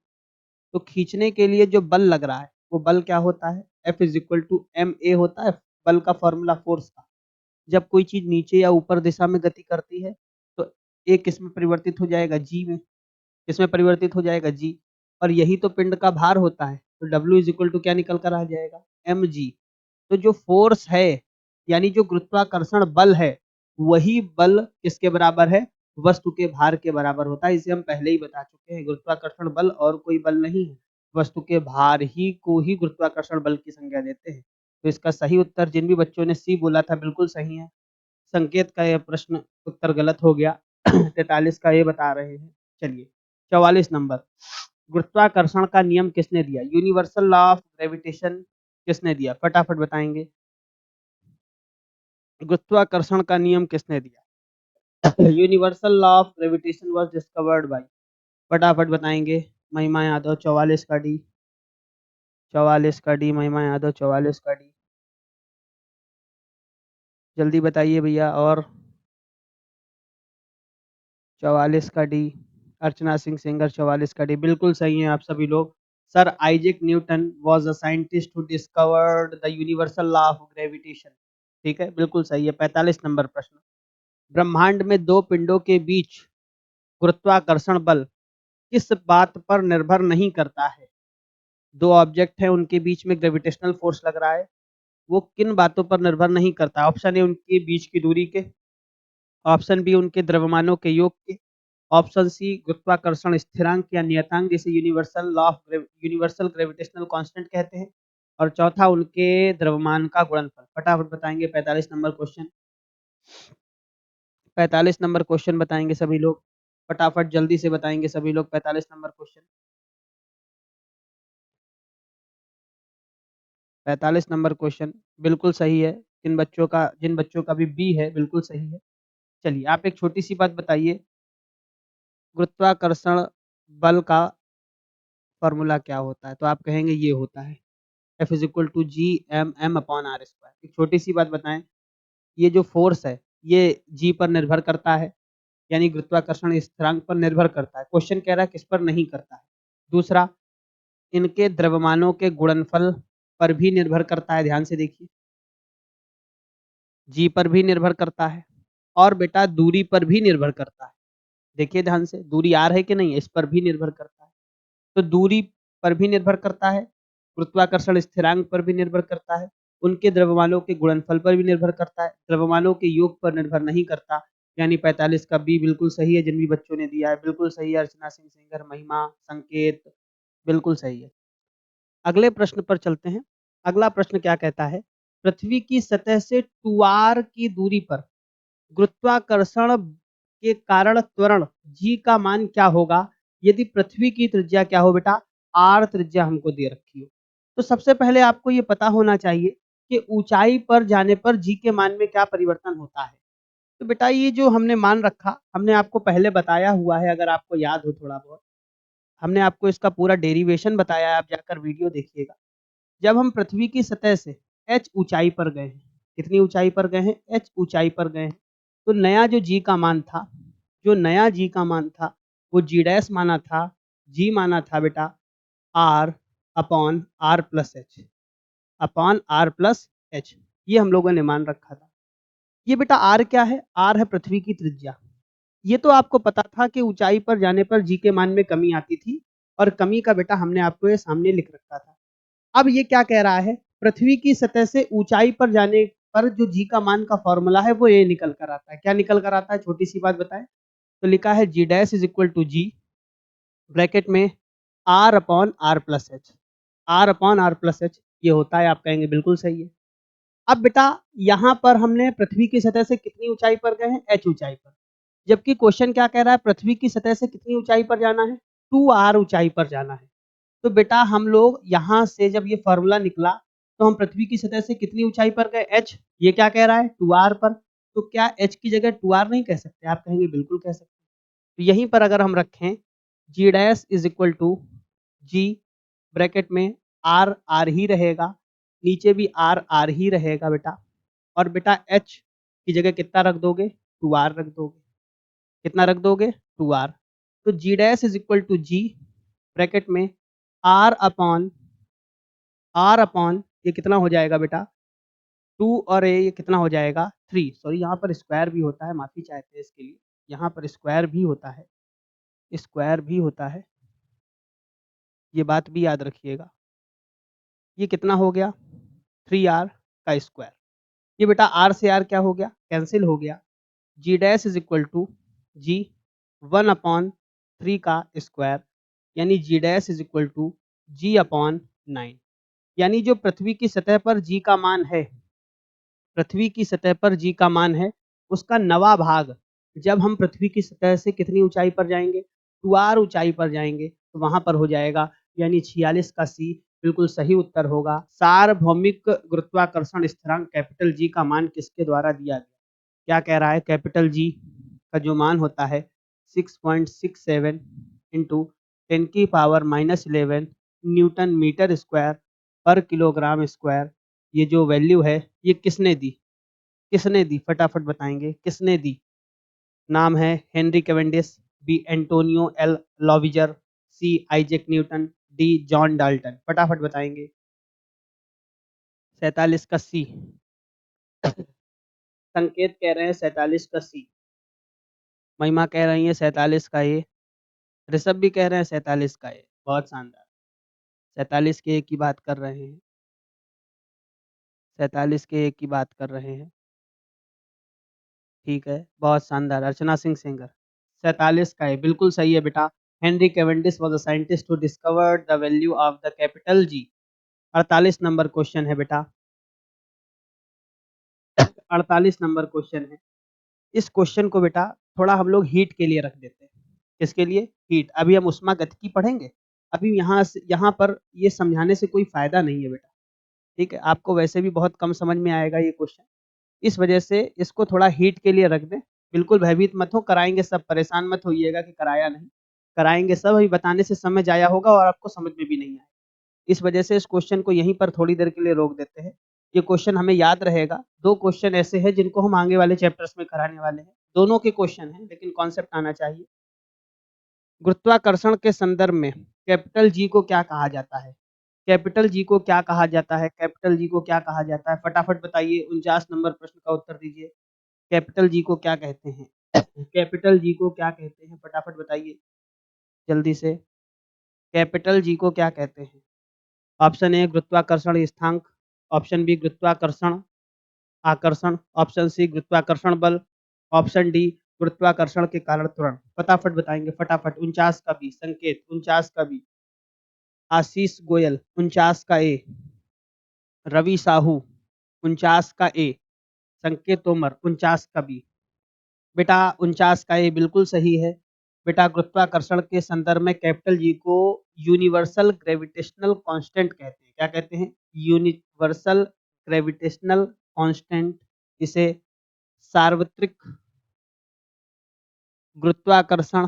तो खींचने के लिए जो बल लग रहा है, वो बल क्या होता है, F is equal to M A होता है, बल का फॉर्मूला फोर्स का। जब कोई चीज नीचे या ऊपर दिशा में गति करती है, तो ए किस में परिवर्तित हो जाएगा, जी में। किसमें परिवर्तित हो जाएगा, जी। और यही तो पिंड का भार होता है, तो W इज इक्वल टू क्या निकल कर आ जाएगा, एम जी। तो जो फोर्स है, यानी जो गुरुत्वाकर्षण बल है, वही बल किसके बराबर है, वस्तु के भार के बराबर होता है। इसे हम पहले ही बता चुके हैं, गुरुत्वाकर्षण बल और कोई बल नहीं है, वस्तु के भार ही को ही गुरुत्वाकर्षण बल की संज्ञा देते हैं। तो इसका सही उत्तर, जिन भी बच्चों ने सी बोला था, बिल्कुल सही है। संकेत का यह प्रश्न उत्तर गलत हो गया 43 का ये बता रहे हैं। चलिए 44 नंबर, गुरुत्वाकर्षण का नियम किसने दिया, यूनिवर्सल लॉ ऑफ ग्रेविटेशन किसने दिया, फटाफट बताएंगे। गुरुत्वाकर्षण का नियम किसने दिया, universal law of gravitation was discovered by, फटाफट बताएंगे। महिमा यादव 44 का डी, 44 का डी, महिमा यादव 44 का डी, जल्दी बताइए भैया। और 44 का डी, अर्चना सिंह सेंगर 44 का डी, बिल्कुल सही है आप सभी लोग। Sir Isaac Newton was a scientist who discovered the universal law of gravitation, ठीक है, बिल्कुल सही है। 45 नंबर प्रश्न, ब्रह्मांड में दो पिंडों के बीच गुरुत्वाकर्षण बल किस बात पर निर्भर नहीं करता है। दो ऑब्जेक्ट है, उनके बीच में ग्रेविटेशनल फोर्स लग रहा है, वो किन बातों पर निर्भर नहीं करता। ऑप्शन ए उनके बीच की दूरी के, ऑप्शन बी उनके द्रव्यमानों के योग के, ऑप्शन सी गुरुत्वाकर्षण स्थिरांक या नियतांक जिसे यूनिवर्सल ग्रेविटेशनल कांस्टेंट कहते हैं, और चौथा उनके द्रव्यमान का गुणनफल। फटाफट बताएंगे 45 नंबर क्वेश्चन। 45 नंबर क्वेश्चन बताएंगे सभी लोग, फटाफट जल्दी से बताएंगे सभी लोग 45 नंबर क्वेश्चन। 45 नंबर क्वेश्चन बिल्कुल सही है। जिन बच्चों का भी बी है, बिल्कुल सही है। चलिए आप एक छोटी सी बात बताइए, गुरुत्वाकर्षण बल का फॉर्मूला क्या होता है, तो आप कहेंगे ये होता है F is equal to G M M upon R square. एक छोटी सी बात बताएं, ये जो फोर्स है, ये जी पर निर्भर करता है, यानी गुरुत्वाकर्षण स्थिरांक पर निर्भर करता है। क्वेश्चन कह रहा है किस पर नहीं करता है। दूसरा, इनके द्रव्यमानों के गुणनफल पर भी निर्भर करता है, ध्यान से देखिए, जी पर भी निर्भर करता है, और बेटा दूरी पर भी निर्भर करता है। देखिए ध्यान से, दूरी आर है कि नहीं, इस पर भी निर्भर करता है। तो दूरी पर भी निर्भर करता है, गुरुत्वाकर्षण स्थिरांक पर भी निर्भर करता है, उनके द्रव्यमानों के गुणनफल पर भी निर्भर करता है, द्रव्यमानों के योग पर निर्भर नहीं करता। यानी 45 का बी बिल्कुल सही है, जिन भी बच्चों ने दिया है बिल्कुल सही है। अर्चना सिंह सेंगर, महिमा, संकेत, बिल्कुल सही है। अगले प्रश्न पर चलते हैं। अगला प्रश्न क्या कहता है, पृथ्वी की सतह से 2r की दूरी पर गुरुत्वाकर्षण के कारण त्वरण जी का मान क्या होगा यदि पृथ्वी की त्रिज्या क्या हो बेटा, आर त्रिज्या हमको दे रखी हो। तो सबसे पहले आपको ये पता होना चाहिए कि ऊंचाई पर जाने पर जी के मान में क्या परिवर्तन होता है। तो बेटा ये जो हमने मान रखा, हमने आपको पहले बताया हुआ है, अगर आपको याद हो थोड़ा बहुत, हमने आपको इसका पूरा डेरिवेशन बताया है, आप जाकर वीडियो देखिएगा। जब हम पृथ्वी की सतह से h ऊंचाई पर गए हैं, कितनी ऊंचाई पर गए हैं, h ऊंचाई पर गए हैं, तो नया जो जी का मान था, जो नया जी का मान था वो जी डैश माना था, जी माना था बेटा R upon R plus H, upon R plus H, ये हम लोगों ने मान रखा था। ये बेटा आर क्या है? आर है पृथ्वी की त्रिज्या। ये तो आपको पता था कि ऊंचाई पर जाने पर जी के मान में कमी आती थी, और कमी का बेटा हमने आपको ये सामने लिख रखा था। अब ये क्या कह रहा है? पृथ्वी की सतह से ऊंचाई पर जाने पर जो जी का मान का फॉर्मूला है वो ये निकल कर आता है। क्या निकल कर आता है? छोटी सी बात बताएं। तो लिखा है g dash is equal to g, bracket में R upon R plus h, R upon R plus H, ये होता है। आप कहेंगे बिल्कुल सही है। अब बेटा यहाँ पर हमने पृथ्वी की सतह से कितनी ऊंचाई पर गए हैं? एच ऊंचाई पर। जबकि क्वेश्चन क्या कह रहा है? पृथ्वी की सतह से कितनी ऊंचाई पर जाना है? 2r ऊंचाई पर जाना है। तो बेटा हम लोग यहाँ से जब ये फॉर्मूला निकला तो हम पृथ्वी की सतह से कितनी ऊंचाई पर गए? h। ये क्या कह रहा है? 2r पर। तो क्या h की जगह 2r नहीं कह सकते? आप कहेंगे बिल्कुल कह सकते। तो यहीं पर अगर हम रखें g dash is equal to g, bracket में आर आर ही रहेगा, नीचे भी आर आर ही रहेगा बेटा, और बेटा h की जगह कितना रख दोगे? 2r रख दोगे। कितना रख दोगे? 2r। तो g dash is equal to g, bracket में आर अपॉन ये कितना हो जाएगा बेटा? 2 और ये कितना हो जाएगा? 3। सॉरी, यहाँ पर स्क्वायर भी होता है, माफ़ी चाहते हैं इसके लिए। यहाँ पर स्क्वायर भी होता है, स्क्वायर भी होता है, ये बात भी याद रखिएगा। ये कितना हो गया? 3r का स्क्वायर। ये बेटा r से r क्या हो गया? कैंसिल हो गया। G dash is equal to g 1/3 का स्क्वायर, यानी g dash is equal to ji upon 9। यानी जो पृथ्वी की सतह पर जी का मान है, पृथ्वी की सतह पर जी का मान है, उसका नवा भाग जब हम पृथ्वी की सतह से कितनी ऊंचाई पर जाएंगे? 2r ऊंचाई पर जाएंगे, तो वहां पर हो जाएगा, यानी 46 का सी बिल्कुल सही उत्तर होगा। सार्वभौमिक गुरुत्वाकर्षण स्थिरांक कैपिटल जी का मान किसके द्वारा दिया गया? क्या कह रहा है? कैपिटल जी का जो मान होता है 6.67 इंटू 10⁻11 न्यूटन मीटर स्क्वायर पर किलोग्राम स्क्वायर। ये जो वैल्यू है ये किसने दी? किसने दी? फटाफट बताएंगे किसने दी? नाम है Henry Cavendish, B Antonio L Lavoisier, C Isaac Newton, D John Dalton. फटाफट बताएंगे। 47 का सी। संकेत कह रहे हैं 47 का सी, महिमा कह रही है 47 का ए, ऋषभ भी कह रहे हैं 47 का ए। बहुत शानदार, 47 के ए की बात कर रहे हैं, 47 के ए की बात कर रहे हैं। ठीक है, बहुत शानदार। अर्चना सिंह सेंगर, 47 का है, बिल्कुल सही है बेटा। Henry Cavendish was a scientist who discovered the value of the capital G. 48 number question है बेटा, 48 नंबर क्वेश्चन है। इस क्वेश्चन को बेटा थोड़ा हम लोग हीट के लिए रख देते हैं। किसके लिए? हीट। अभी हम उष्मा गतिकी पढ़ेंगे, अभी यहाँ पर ये समझाने से कोई फायदा नहीं है बेटा। ठीक है, आपको वैसे भी बहुत कम समझ में आएगा ये क्वेश्चन, इस वजह से इसको थोड़ा हीट के लिए रख दें। बिल्कुल भयभीत मत हो, कराएंगे सब, परेशान मत होइएगा कि कराया नहीं, कराएंगे सब। अभी बताने से समय जाया होगा और आपको समझ में भी नहीं आएगा। इस वजह से इस क्वेश्चन को यहीं पर थोड़ी देर के लिए रोक देते हैं। ये क्वेश्चन हमें याद रहेगा। 2 क्वेश्चन ऐसे हैं जिनको हम आगे वाले चैप्टर्स में कराने वाले हैं। दोनों के क्वेश्चन हैं, लेकिन कॉन्सेप्ट आना चाहिए। गुरुत्वाकर्षण के संदर्भ में कैपिटल जी को क्या कहा जाता है? कैपिटल जी को क्या कहा जाता है? कैपिटल जी को क्या कहा जाता है? फटाफट बताइए, 49 नंबर प्रश्न का उत्तर दीजिए। कैपिटल जी को क्या कहते हैं? कैपिटल जी को क्या कहते हैं? फटाफट बताइए जल्दी से। कैपिटल जी को क्या कहते हैं? ऑप्शन ए गुरुत्वाकर्षण स्थिरांक, ऑप्शन बी गुरुत्वाकर्षण आकर्षण, ऑप्शन सी गुरुत्वाकर्षण बल, ऑप्शन डी गुरुत्वाकर्षण के कारण त्वरण। फटाफट बताएंगे, फटाफट। 49 का बी संकेत, 49 का बी आशीष गोयल, 49 का ए रवि साहू, 49 का ए संकेत तोमर, 49 का बी। बेटा 49 का ये बिल्कुल सही है। बेटा गुरुत्वाकर्षण के संदर्भ में कैपिटल जी को यूनिवर्सल ग्रेविटेशनल कांस्टेंट कहते हैं। क्या कहते हैं? Universal gravitational constant. इसे सार्वत्रिक गुरुत्वाकर्षण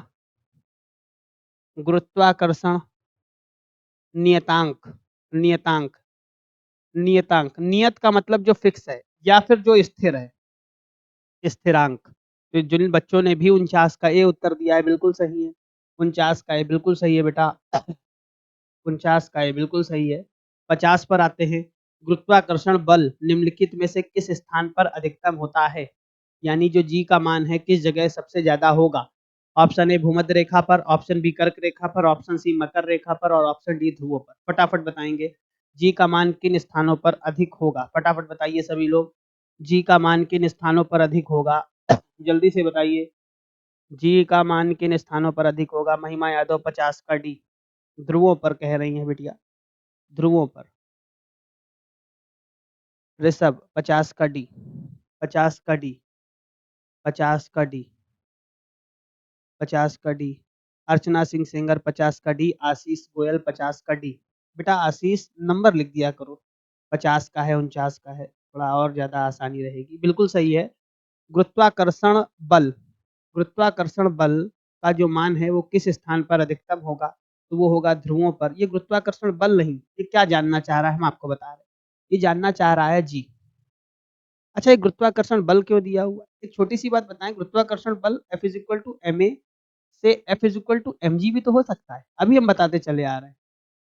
गुरुत्वाकर्षण नियतांक, नियतांक, नियतांक, नियत का मतलब जो फिक्स है या फिर जो स्थिर है, स्थिरांक। तो जिन बच्चों ने भी 49 का ए उत्तर दिया है बिल्कुल सही है। 49 का ए बिल्कुल सही है बेटा। 49 का ए बिल्कुल सही है। 50 पर आते हैं। गुरुत्वाकर्षण बल निम्नलिखित में से किस स्थान पर अधिकतम होता है? यानी जो जी का मान है किस जगह सबसे ज्यादा होगा? ऑप्शन ए भूमध्य रेखा पर, ऑप्शन बी कर्क रेखा पर, ऑप्शन सी मकर रेखा पर और ऑप्शन डी ध्रुवों पर। फटाफट बताएंगे जी का मान किन स्थानों पर अधिक होगा? फटाफट बताइए सभी लोग। जी का मान किन स्थानों पर अधिक होगा? जल्दी से बताइए। जी का मान किन स्थानों पर अधिक होगा? महिमा यादव 50 का डी। ध्रुवों पर कह रही हैं बिटिया, ध्रुवों पर। ऋषभ 50 का डी। 50 का डी। 50 का डी। 50 का डी। अर्चना सिंह सेंगर 50 का डी। आशीष गोयल 50 का डी। बेटा आशीष नंबर लिख दिया करो। 50 का है, 49 का है, थोड़ा और ज्यादा आसानी रहेगी। बिल्कुल सही है। गुरुत्वाकर्षण बल, गुरुत्वाकर्षण बल का जो मान है वो किस स्थान पर अधिकतम होगा? तो वो होगा ध्रुवों पर। ये गुरुत्वाकर्षण बल नहीं, ये क्या जानना चाह रहा है हम आपको बता रहे हैं। ये जानना चाह रहा है जी। अच्छा, ये गुरुत्वाकर्षण बल क्यों दिया हुआ है? एक छोटी सी बात बताएं, गुरुत्वाकर्षण बल F is equal to M A से F is equal to M G भी तो हो सकता है। अभी हम बताते चले आ रहे हैं।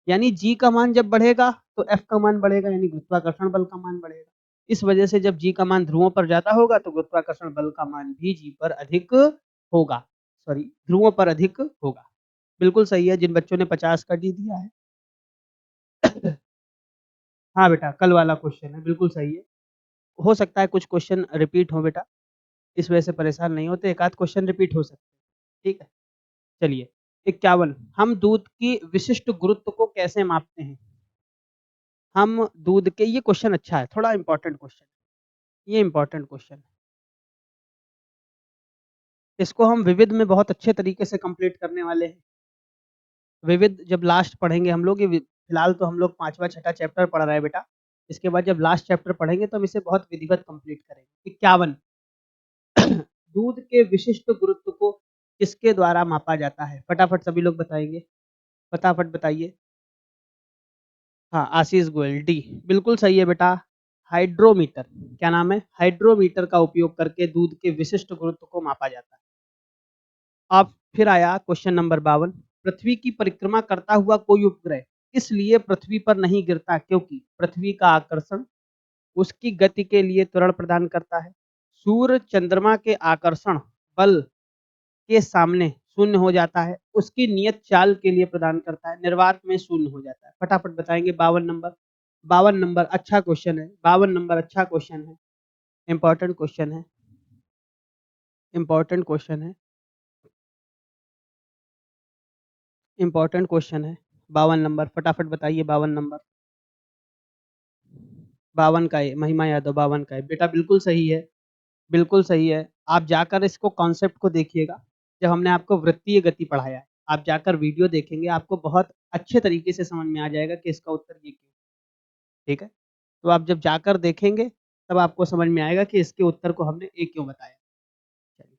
यानी जी का मान जब बढ़ेगा तो F का मान बढ़ेगा, यानी गुरुत्वाकर्षण बल का मान बढ़ेगा। इस वजह से जब जी का मान ध्रुवों पर ज्यादा होगा तो गुरुत्वाकर्षण बल का मान भी जी पर अधिक होगा। सॉरी, ध्रुवों पर अधिक होगा। बिल्कुल सही है जिन बच्चों ने 50 का डी दिया है। हाँ बेटा, कल वाला क्वेश्चन है, बिल्कुल सही है। हो सकता है कुछ क्वेश्चन रिपीट हो बेटा, इस वजह से परेशान नहीं होते, एक आध क्वेश्चन रिपीट हो सकते हैं। ठीक है, चलिए। 51, हम दूध की विशिष्ट गुरुत्व को कैसे मापते हैं? हम दूध के, ये क्वेश्चन अच्छा है, थोड़ा इंपॉर्टेंट क्वेश्चन, ये इंपॉर्टेंट क्वेश्चन है। इसको हम विविध में बहुत अच्छे तरीके से कंप्लीट करने वाले हैं। विविध जब लास्ट पढ़ेंगे हम लोग, ये फिलहाल तो हम लोग पांचवा छठा चैप्टर पढ़ रहे हैं बेटा। इसके बाद जब लास्ट चैप्टर पढ़ेंगे तो हम इसे बहुत विधिवत कंप्लीट करेंगे। 51, दूध के विशिष्ट गुरुत्व को किसके द्वारा मापा जाता है? फटाफट सभी लोग बताएंगे, फटाफट बताइए। हाँ, आशीष गोयल डी। बिल्कुल सही है बेटा। हाइड्रोमीटर, क्या नाम है? हाइड्रोमीटर का उपयोग करके दूध के विशिष्ट गुरुत्व को मापा जाता है। अब फिर आया क्वेश्चन नंबर 52, पृथ्वी की परिक्रमा करता हुआ कोई उपग्रह इसलिए पृथ्वी पर नहीं गिरता क्योंकि पृथ्वी का आकर्षण उसकी गति के लिए त्वरण प्रदान करता है। सूर्य चंद्रमा के आकर्षण बल के सामने शून्य हो जाता है, उसकी नियत चाल के लिए प्रदान करता है, निर्वात में शून्य हो जाता है। फटाफट बताएंगे। 52 नंबर, 52 नंबर अच्छा क्वेश्चन है, 52 नंबर अच्छा क्वेश्चन है, इंपॉर्टेंट क्वेश्चन है, इंपॉर्टेंट क्वेश्चन है, इंपॉर्टेंट क्वेश्चन है। 52 नंबर फटाफट बताइए। 52 नंबर, 52 का है, महिमा यादव 52 का है बेटा, बिल्कुल सही है, बिल्कुल सही है। आप जाकर इसको कॉन्सेप्ट को देखिएगा, जब हमने आपको वृत्तीय गति पढ़ाया है, आप जाकर वीडियो देखेंगे, आपको बहुत अच्छे तरीके से समझ में आ जाएगा कि इसका उत्तर ये क्यों। ठीक है, तो आप जब जाकर देखेंगे तब आपको समझ में आएगा कि इसके उत्तर को हमने ए क्यों बताया। चलिए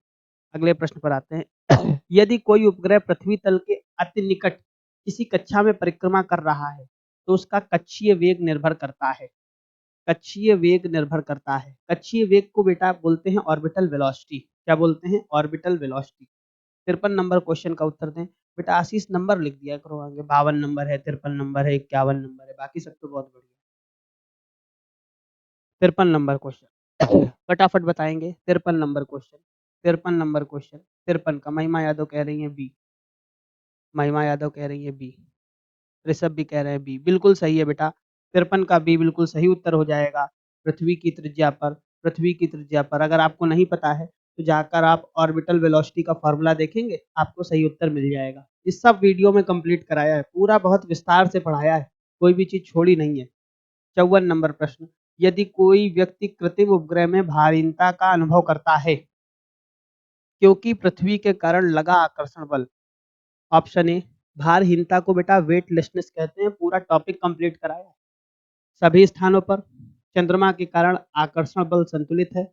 अगले प्रश्न पर आते हैं। यदि कोई उपग्रह पृथ्वी तल के अति निकट किसी कक्षा में परिक्रमा कर रहा है तो उसका कक्षीय वेग निर्भर करता है। कक्षीय वेग निर्भर करता है, कक्षीय वेग को बेटा बोलते हैं ऑर्बिटल वेलोसिटी। क्या बोलते हैं? Orbital velocity. 53 नंबर क्वेश्चन का उत्तर दें बेटा। आशीष नंबर लिख दिया करो आगे, 52 नंबर है, 53 नंबर है, 51 नंबर है, बाकी सब तो बहुत बढ़िया। 53 नंबर क्वेश्चन फटाफट बताएंगे। 53 नंबर क्वेश्चन, 53 नंबर क्वेश्चन, 53 का महिमा यादव कह रही है बी, महिमा यादव कह रही है बी, ऋषभ भी कह रहे हैं बी। बिल्कुल सही है बेटा, 53 का बी बिल्कुल सही उत्तर हो जाएगा। पृथ्वी की त्रिज्या पर, पृथ्वी की त्रिज्या पर अगर आपको नहीं पता है तो जाकर आप ऑर्बिटल वेलोसिटी का फॉर्मूला देखेंगे, आपको सही उत्तर मिल जाएगा। इस सब वीडियो में कंप्लीट कराया है, पूरा बहुत विस्तार से पढ़ाया है, कोई भी चीज छोड़ी नहीं है। 54 नंबर प्रश्न, यदि कोई व्यक्ति कृत्रिम उपग्रह में भारीनता का अनुभव करता है क्योंकि पृथ्वी के कारण लगा आकर्षण बल। ऑप्शन ए, भारहीनता को बेटा वेटलेसनेस कहते हैं, पूरा टॉपिक कंप्लीट कराया है। सभी स्थानों पर चंद्रमा के कारण आकर्षण बल संतुलित है,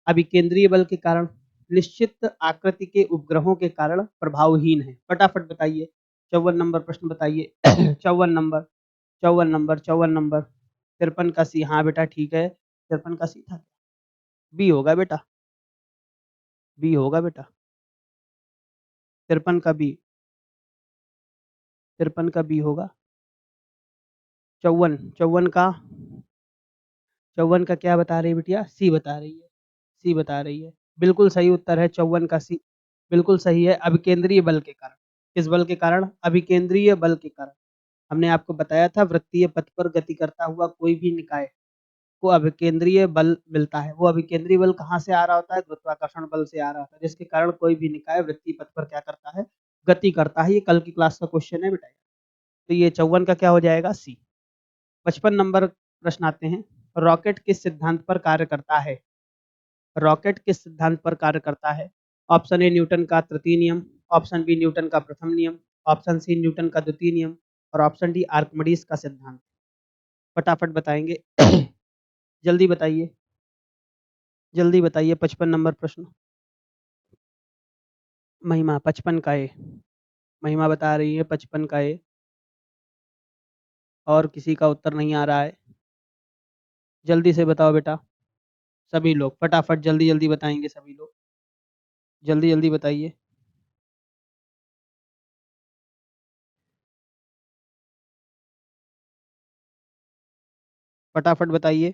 अभिकेंद्रीय बल के कारण निश्चित आकृति के उपग्रहों के कारण प्रभावहीन है। फटाफट बताइए। 54 नंबर प्रश्न बताइए। 54 नंबर, 54 नंबर, 54 नंबर। 53 का सी, हाँ बेटा ठीक है, 53 का सी था, बी होगा बेटा। बी होगा बेटा। 53 का बी, 53 का बी होगा। 54, 54 का क्या बता रही है बिटिया? सी बता रही है, सी बता रही है। बिल्कुल सही उत्तर है 54 का सी। बिल्कुल सही है, अभिकेंद्रीय बल के कारण। किस बल के कारण? अभिकेंद्रीय बल के कारण। हमने आपको बताया था वृत्तीय पथ पर गति करता हुआ कोई भी निकाय को अभिकेंद्रीय बल मिलता है। वो अभिकेंद्रीय बल कहाँ से आ रहा होता है? गुरुत्वाकर्षण बल से आ रहा होता है, जिसके कारण कोई भी निकाय वृत्तीय पथ पर क्या करता है? गति करता है। ये कल की क्लास का क्वेश्चन है बेटा। तो ये 54 का क्या हो जाएगा? सी। 55 नंबर प्रश्न आते हैं। रॉकेट किस सिद्धांत पर कार्य करता है? रॉकेट किस सिद्धांत पर कार्य करता है? ऑप्शन ए न्यूटन का तृतीय नियम, ऑप्शन बी न्यूटन का प्रथम नियम, ऑप्शन सी न्यूटन का द्वितीय नियम और ऑप्शन डी आर्किमिडीज का सिद्धांत। फटाफट बताएंगे। जल्दी बताइए, जल्दी बताइए। 55 नंबर प्रश्न। महिमा 55 का ए, महिमा बता रही है 55 का ए, और किसी का उत्तर नहीं आ रहा है। जल्दी से बताओ बेटा, सभी लोग फटाफट जल्दी जल्दी बताएंगे सभी लोग, जल्दी जल्दी बताइए। फटाफट बताइए,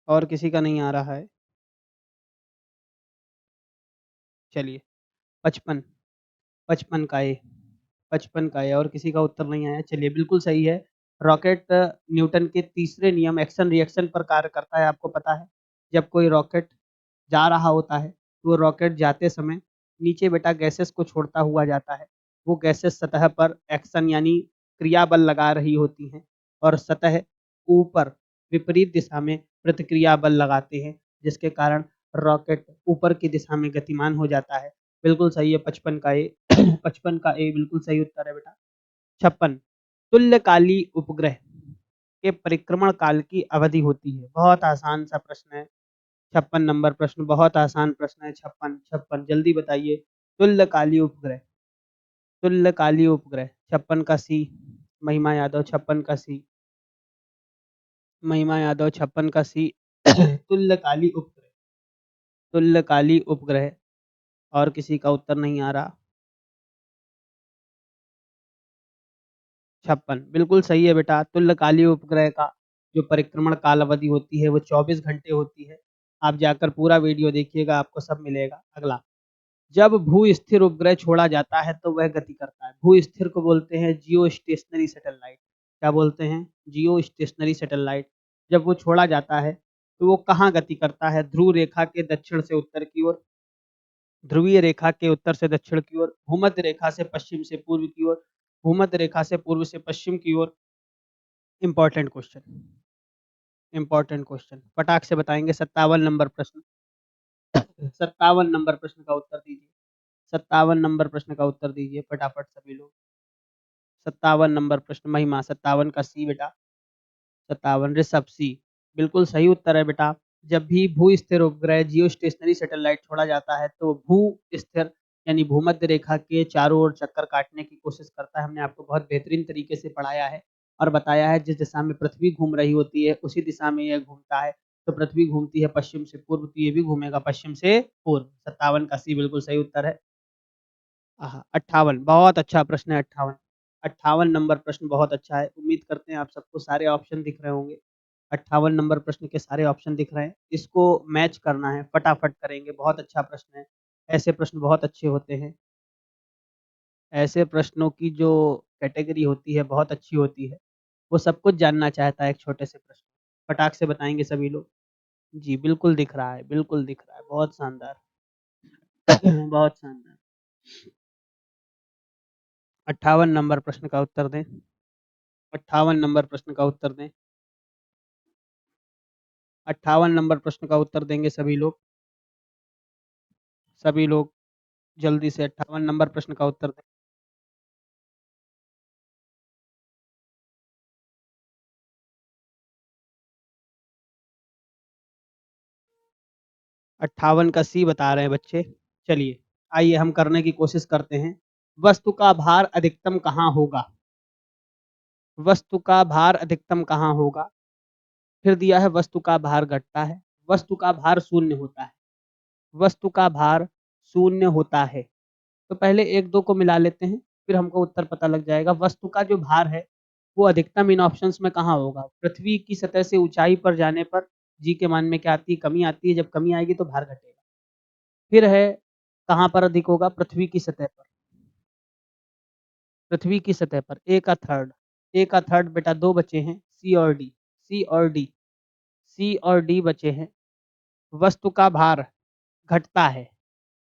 और किसी का नहीं आ रहा है। चलिए 55, 55 का ए, 55 का ए, और किसी का उत्तर नहीं आया। चलिए बिल्कुल सही है। रॉकेट न्यूटन के तीसरे नियम एक्शन रिएक्शन पर कार्य करता है। आपको पता है जब कोई रॉकेट जा रहा होता है तो वो रॉकेट जाते समय नीचे बेटा गैसेस को छोड़ता हुआ जाता है। वो गैसेस सतह पर एक्शन यानी क्रिया बल लगा रही होती हैं और सतह ऊपर विपरीत दिशा में प्रतिक्रिया बल लगाते हैं, जिसके कारण रॉकेट ऊपर की दिशा में गतिमान हो जाता है। बिल्कुल सही है 55 का ए। 55 का ए बिल्कुल सही उत्तर है बेटा। 56, तुल्यकाली उपग्रह के परिक्रमण काल की अवधि होती है। बहुत आसान सा प्रश्न है। 56 नंबर प्रश्न बहुत आसान प्रश्न है। 56, 56 जल्दी बताइए। तुल्यकाली उपग्रह, तुल्यकाली उपग्रह 56 का सी। महिमा यादव 56 का सी, महिमा यादव 56 का सी। तुल्यकाली उपग्रह, तुल्यकाली उपग्रह, और किसी का उत्तर नहीं आ रहा। 56 बिल्कुल सही है बेटा। तुल्यकाली उपग्रह का जो परिक्रमण काल अवधि होती है वो 24 घंटे होती है। आप जाकर पूरा वीडियो देखिएगा, आपको सब मिलेगा। अगला, जब भू स्थिर उपग्रह छोड़ा जाता है तो वह गति करता है। भू स्थिर को बोलते हैं जियो स्टेशनरी सैटेलाइट। क्या बोलते हैं? जियो स्टेशनरी सैटेलाइट। जब वो छोड़ा जाता है तो वो कहाँ गति करता है? ध्रुव रेखा के दक्षिण से उत्तर की ओर, ध्रुवीय रेखा के उत्तर से दक्षिण की ओर, भूमध्य रेखा से पश्चिम से पूर्व की ओर, भूमध्य रेखा से पूर्व से पश्चिम की ओर। इंपॉर्टेंट क्वेश्चन, इंपॉर्टेंट क्वेश्चन, फटाक से बताएंगे। 57 नंबर प्रश्न, 57 नंबर प्रश्न का उत्तर दीजिए। 57 नंबर प्रश्न का उत्तर दीजिए फटाफट सभी लोग। 57 नंबर प्रश्न, महिमा 57 का सी बेटा। 57 ऋषभ सी, बिल्कुल सही उत्तर है बेटा। जब भी भू स्थिर उपग्रह जियो स्टेशनरी सैटेलाइट छोड़ा जाता है तो भू स्थिर यानी भूमध्य रेखा के चारों ओर चक्कर काटने की कोशिश करता है। हमने आपको बहुत बेहतरीन तरीके से पढ़ाया है और बताया है जिस दिशा में पृथ्वी घूम रही होती है उसी दिशा में यह घूमता है। तो पृथ्वी घूमती है पश्चिम से पूर्व, तो ये भी घूमेगा पश्चिम से पूर्व। 57 का सी बिल्कुल सही उत्तर है। 58 बहुत अच्छा प्रश्न है। 58, 58 नंबर प्रश्न बहुत अच्छा है। उम्मीद करते हैं आप सबको सारे ऑप्शन दिख रहे होंगे। 58 नंबर प्रश्न के सारे ऑप्शन दिख रहे हैं। इसको मैच करना है, फटाफट करेंगे। बहुत अच्छा प्रश्न है, ऐसे प्रश्न बहुत अच्छे होते हैं। ऐसे प्रश्नों की जो कैटेगरी होती है बहुत अच्छी होती है। वो सब कुछ जानना चाहता है एक छोटे से प्रश्न। फटाक से बताएंगे सभी लोग। जी बिल्कुल दिख रहा है, बिल्कुल दिख रहा है। बहुत शानदार। बहुत शानदार। 58 नंबर प्रश्न का उत्तर दें। 58 नंबर प्रश्न का उत्तर दें। 58 नंबर प्रश्न का उत्तर देंगे सभी लोग, सभी लोग जल्दी से 58 नंबर प्रश्न का उत्तर दें। 58 का सी बता रहे हैं बच्चे। चलिए आइए हम करने की कोशिश करते हैं। वस्तु का भार अधिकतम कहाँ होगा? वस्तु का भार अधिकतम कहाँ होगा? फिर दिया है वस्तु का भार घटता है, वस्तु का भार शून्य होता है, वस्तु का भार शून्य होता है। तो पहले 1-2 को मिला लेते हैं, फिर हमको उत्तर पता लग जाएगा। वस्तु का जो भार है, वो अधिकतम इन ऑप्शंस में कहाँ होगा? पृथ्वी की सतह से ऊँचाई पर जाने पर जी के मान में क्या आती है? कमी आती है, जब कमी आएगी तो भार घटेगा। फिर है कहाँ पर अधिक होगा? पृथ्वी की सतह पर। पृथ्वी की सतह पर ए का थर्ड, ए का थर्ड बेटा 2 बचे हैं, सी और डी, सी और डी, सी और डी बचे हैं। वस्तु का भार घटता है,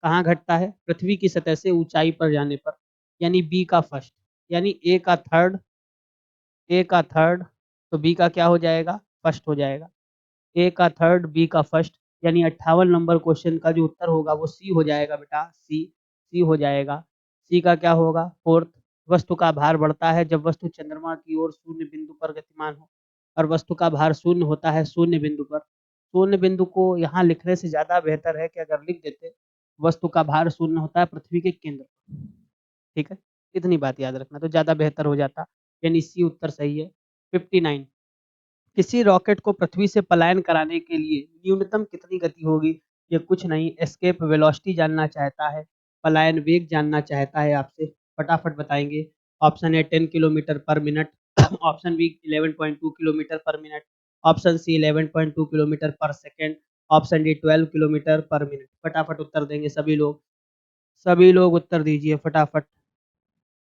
कहाँ घटता है? पृथ्वी की सतह से ऊंचाई पर जाने पर, यानी बी का फर्स्ट, यानी ए का थर्ड, ए का थर्ड, तो बी का क्या हो जाएगा? फर्स्ट हो जाएगा। ए का थर्ड, बी का फर्स्ट, यानी 58 नंबर क्वेश्चन का जो उत्तर होगा वो सी हो जाएगा बेटा, सी, सी हो जाएगा। सी का क्या होगा? फोर्थ, वस्तु का भार बढ़ता है जब वस्तु चंद्रमा की ओर शून्य बिंदु पर गतिमान हो, और वस्तु का भार शून्य होता है शून्य बिंदु पर। शून्य बिंदु को यहाँ लिखने से ज़्यादा बेहतर है कि अगर लिख देते, वस्तु का भार शून्य होता है पृथ्वी के केंद्र पर। ठीक है, इतनी बात याद रखना तो ज़्यादा बेहतर हो जाता, यानी सी उत्तर सही है। 59, किसी रॉकेट को पृथ्वी से पलायन कराने के लिए न्यूनतम कितनी गति होगी? ये कुछ नहीं, एस्केप वेलोसिटी जानना चाहता है, पलायन वेग जानना चाहता है आपसे, फटाफट बताएंगे। Option A 10 kilometre per minute, option B 11.2 kilometre per minute, option C 11.2 kilometre per second, option D 12 kilometre per minute. फटाफट उत्तर देंगे सभी लोग, सभी लोग उत्तर दीजिए फटाफट।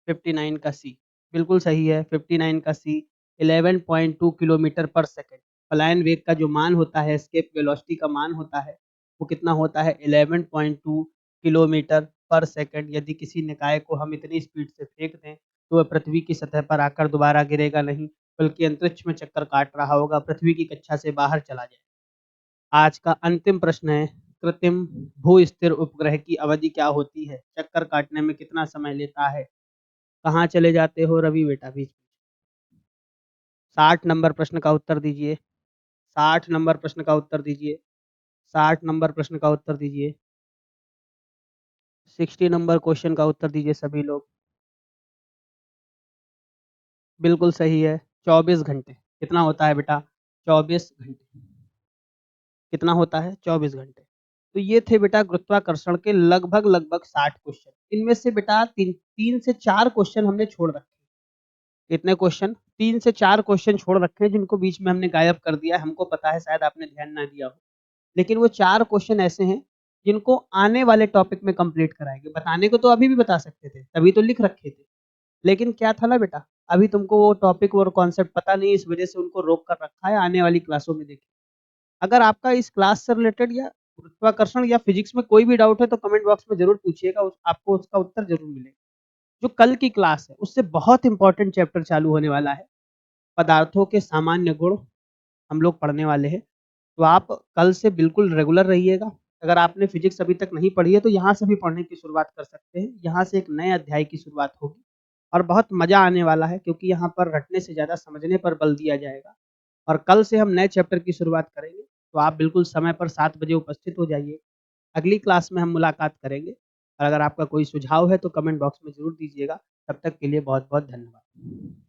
59 का सी बिल्कुल सही है। 59 का सी 11.2 किलोमीटर पर सेकंड। पलायन वेग का जो मान होता है, एस्केप वेलोसिटी का मान होता है, वो कितना होता है? 11.2 किलोमीटर पर सेकंड। यदि किसी निकाय को हम इतनी स्पीड से फेंक दें तो वह पृथ्वी की सतह पर आकर दोबारा गिरेगा नहीं, बल्कि अंतरिक्ष में चक्कर काट रहा होगा, पृथ्वी की कक्षा से बाहर चला जाएगा। आज का अंतिम प्रश्न है, कृत्रिम भू स्थिर उपग्रह की अवधि क्या होती है? चक्कर काटने में कितना समय लेता है? कहाँ चले जाते हो रवि बेटा बीच? 60 नंबर प्रश्न का उत्तर दीजिए, 60 नंबर प्रश्न का उत्तर दीजिए, 60 नंबर प्रश्न का उत्तर दीजिए, 60 नंबर क्वेश्चन का उत्तर दीजिए सभी लोग। बिल्कुल सही है, 24 घंटे। कितना होता है बेटा? 24 घंटे। कितना होता है? 24 घंटे। तो ये थे बेटा गुरुत्वाकर्षण के लगभग लगभग 60 क्वेश्चन। इनमें से बेटा 3 से 4 क्वेश्चन हमने छोड़ रखे। कितने क्वेश्चन? 3 से 4 क्वेश्चन छोड़ रखे हैं, जिनको बीच में हमने गायब कर दिया है। हमको पता है शायद आपने ध्यान ना दिया हो, लेकिन वो 4 क्वेश्चन ऐसे हैं जिनको आने वाले टॉपिक में कंप्लीट कराएंगे। बताने को तो अभी भी बता सकते थे, तभी तो लिख रखे थे, लेकिन क्या था ना बेटा, अभी तुमको वो टॉपिक और कॉन्सेप्ट पता नहीं, इस वजह से उनको रोक कर रखा है। आने वाली क्लासों में देखिए। अगर आपका इस क्लास से रिलेटेड या गुरुत्वाकर्षण या फिजिक्स में कोई भी डाउट है तो कमेंट बॉक्स में जरूर पूछिएगा, आपको उसका उत्तर जरूर मिलेगा। जो कल की क्लास है उससे बहुत इंपॉर्टेंट चैप्टर चालू होने वाला है, पदार्थों के सामान्य गुण हम लोग पढ़ने वाले हैं। तो आप कल से बिल्कुल रेगुलर रहिएगा। अगर आपने फिजिक्स अभी तक नहीं पढ़ी है तो यहाँ से भी पढ़ने की शुरुआत कर सकते हैं। यहाँ से एक नए अध्याय की शुरुआत होगी और बहुत मज़ा आने वाला है, क्योंकि यहाँ पर रटने से ज़्यादा समझने पर बल दिया जाएगा। और कल से हम नए चैप्टर की शुरुआत करेंगे, तो आप बिल्कुल समय पर 7 बजे उपस्थित हो जाइए। अगली क्लास में हम मुलाकात करेंगे, और अगर आपका कोई सुझाव है तो कमेंट बॉक्स में ज़रूर दीजिएगा। तब तक के लिए बहुत बहुत धन्यवाद।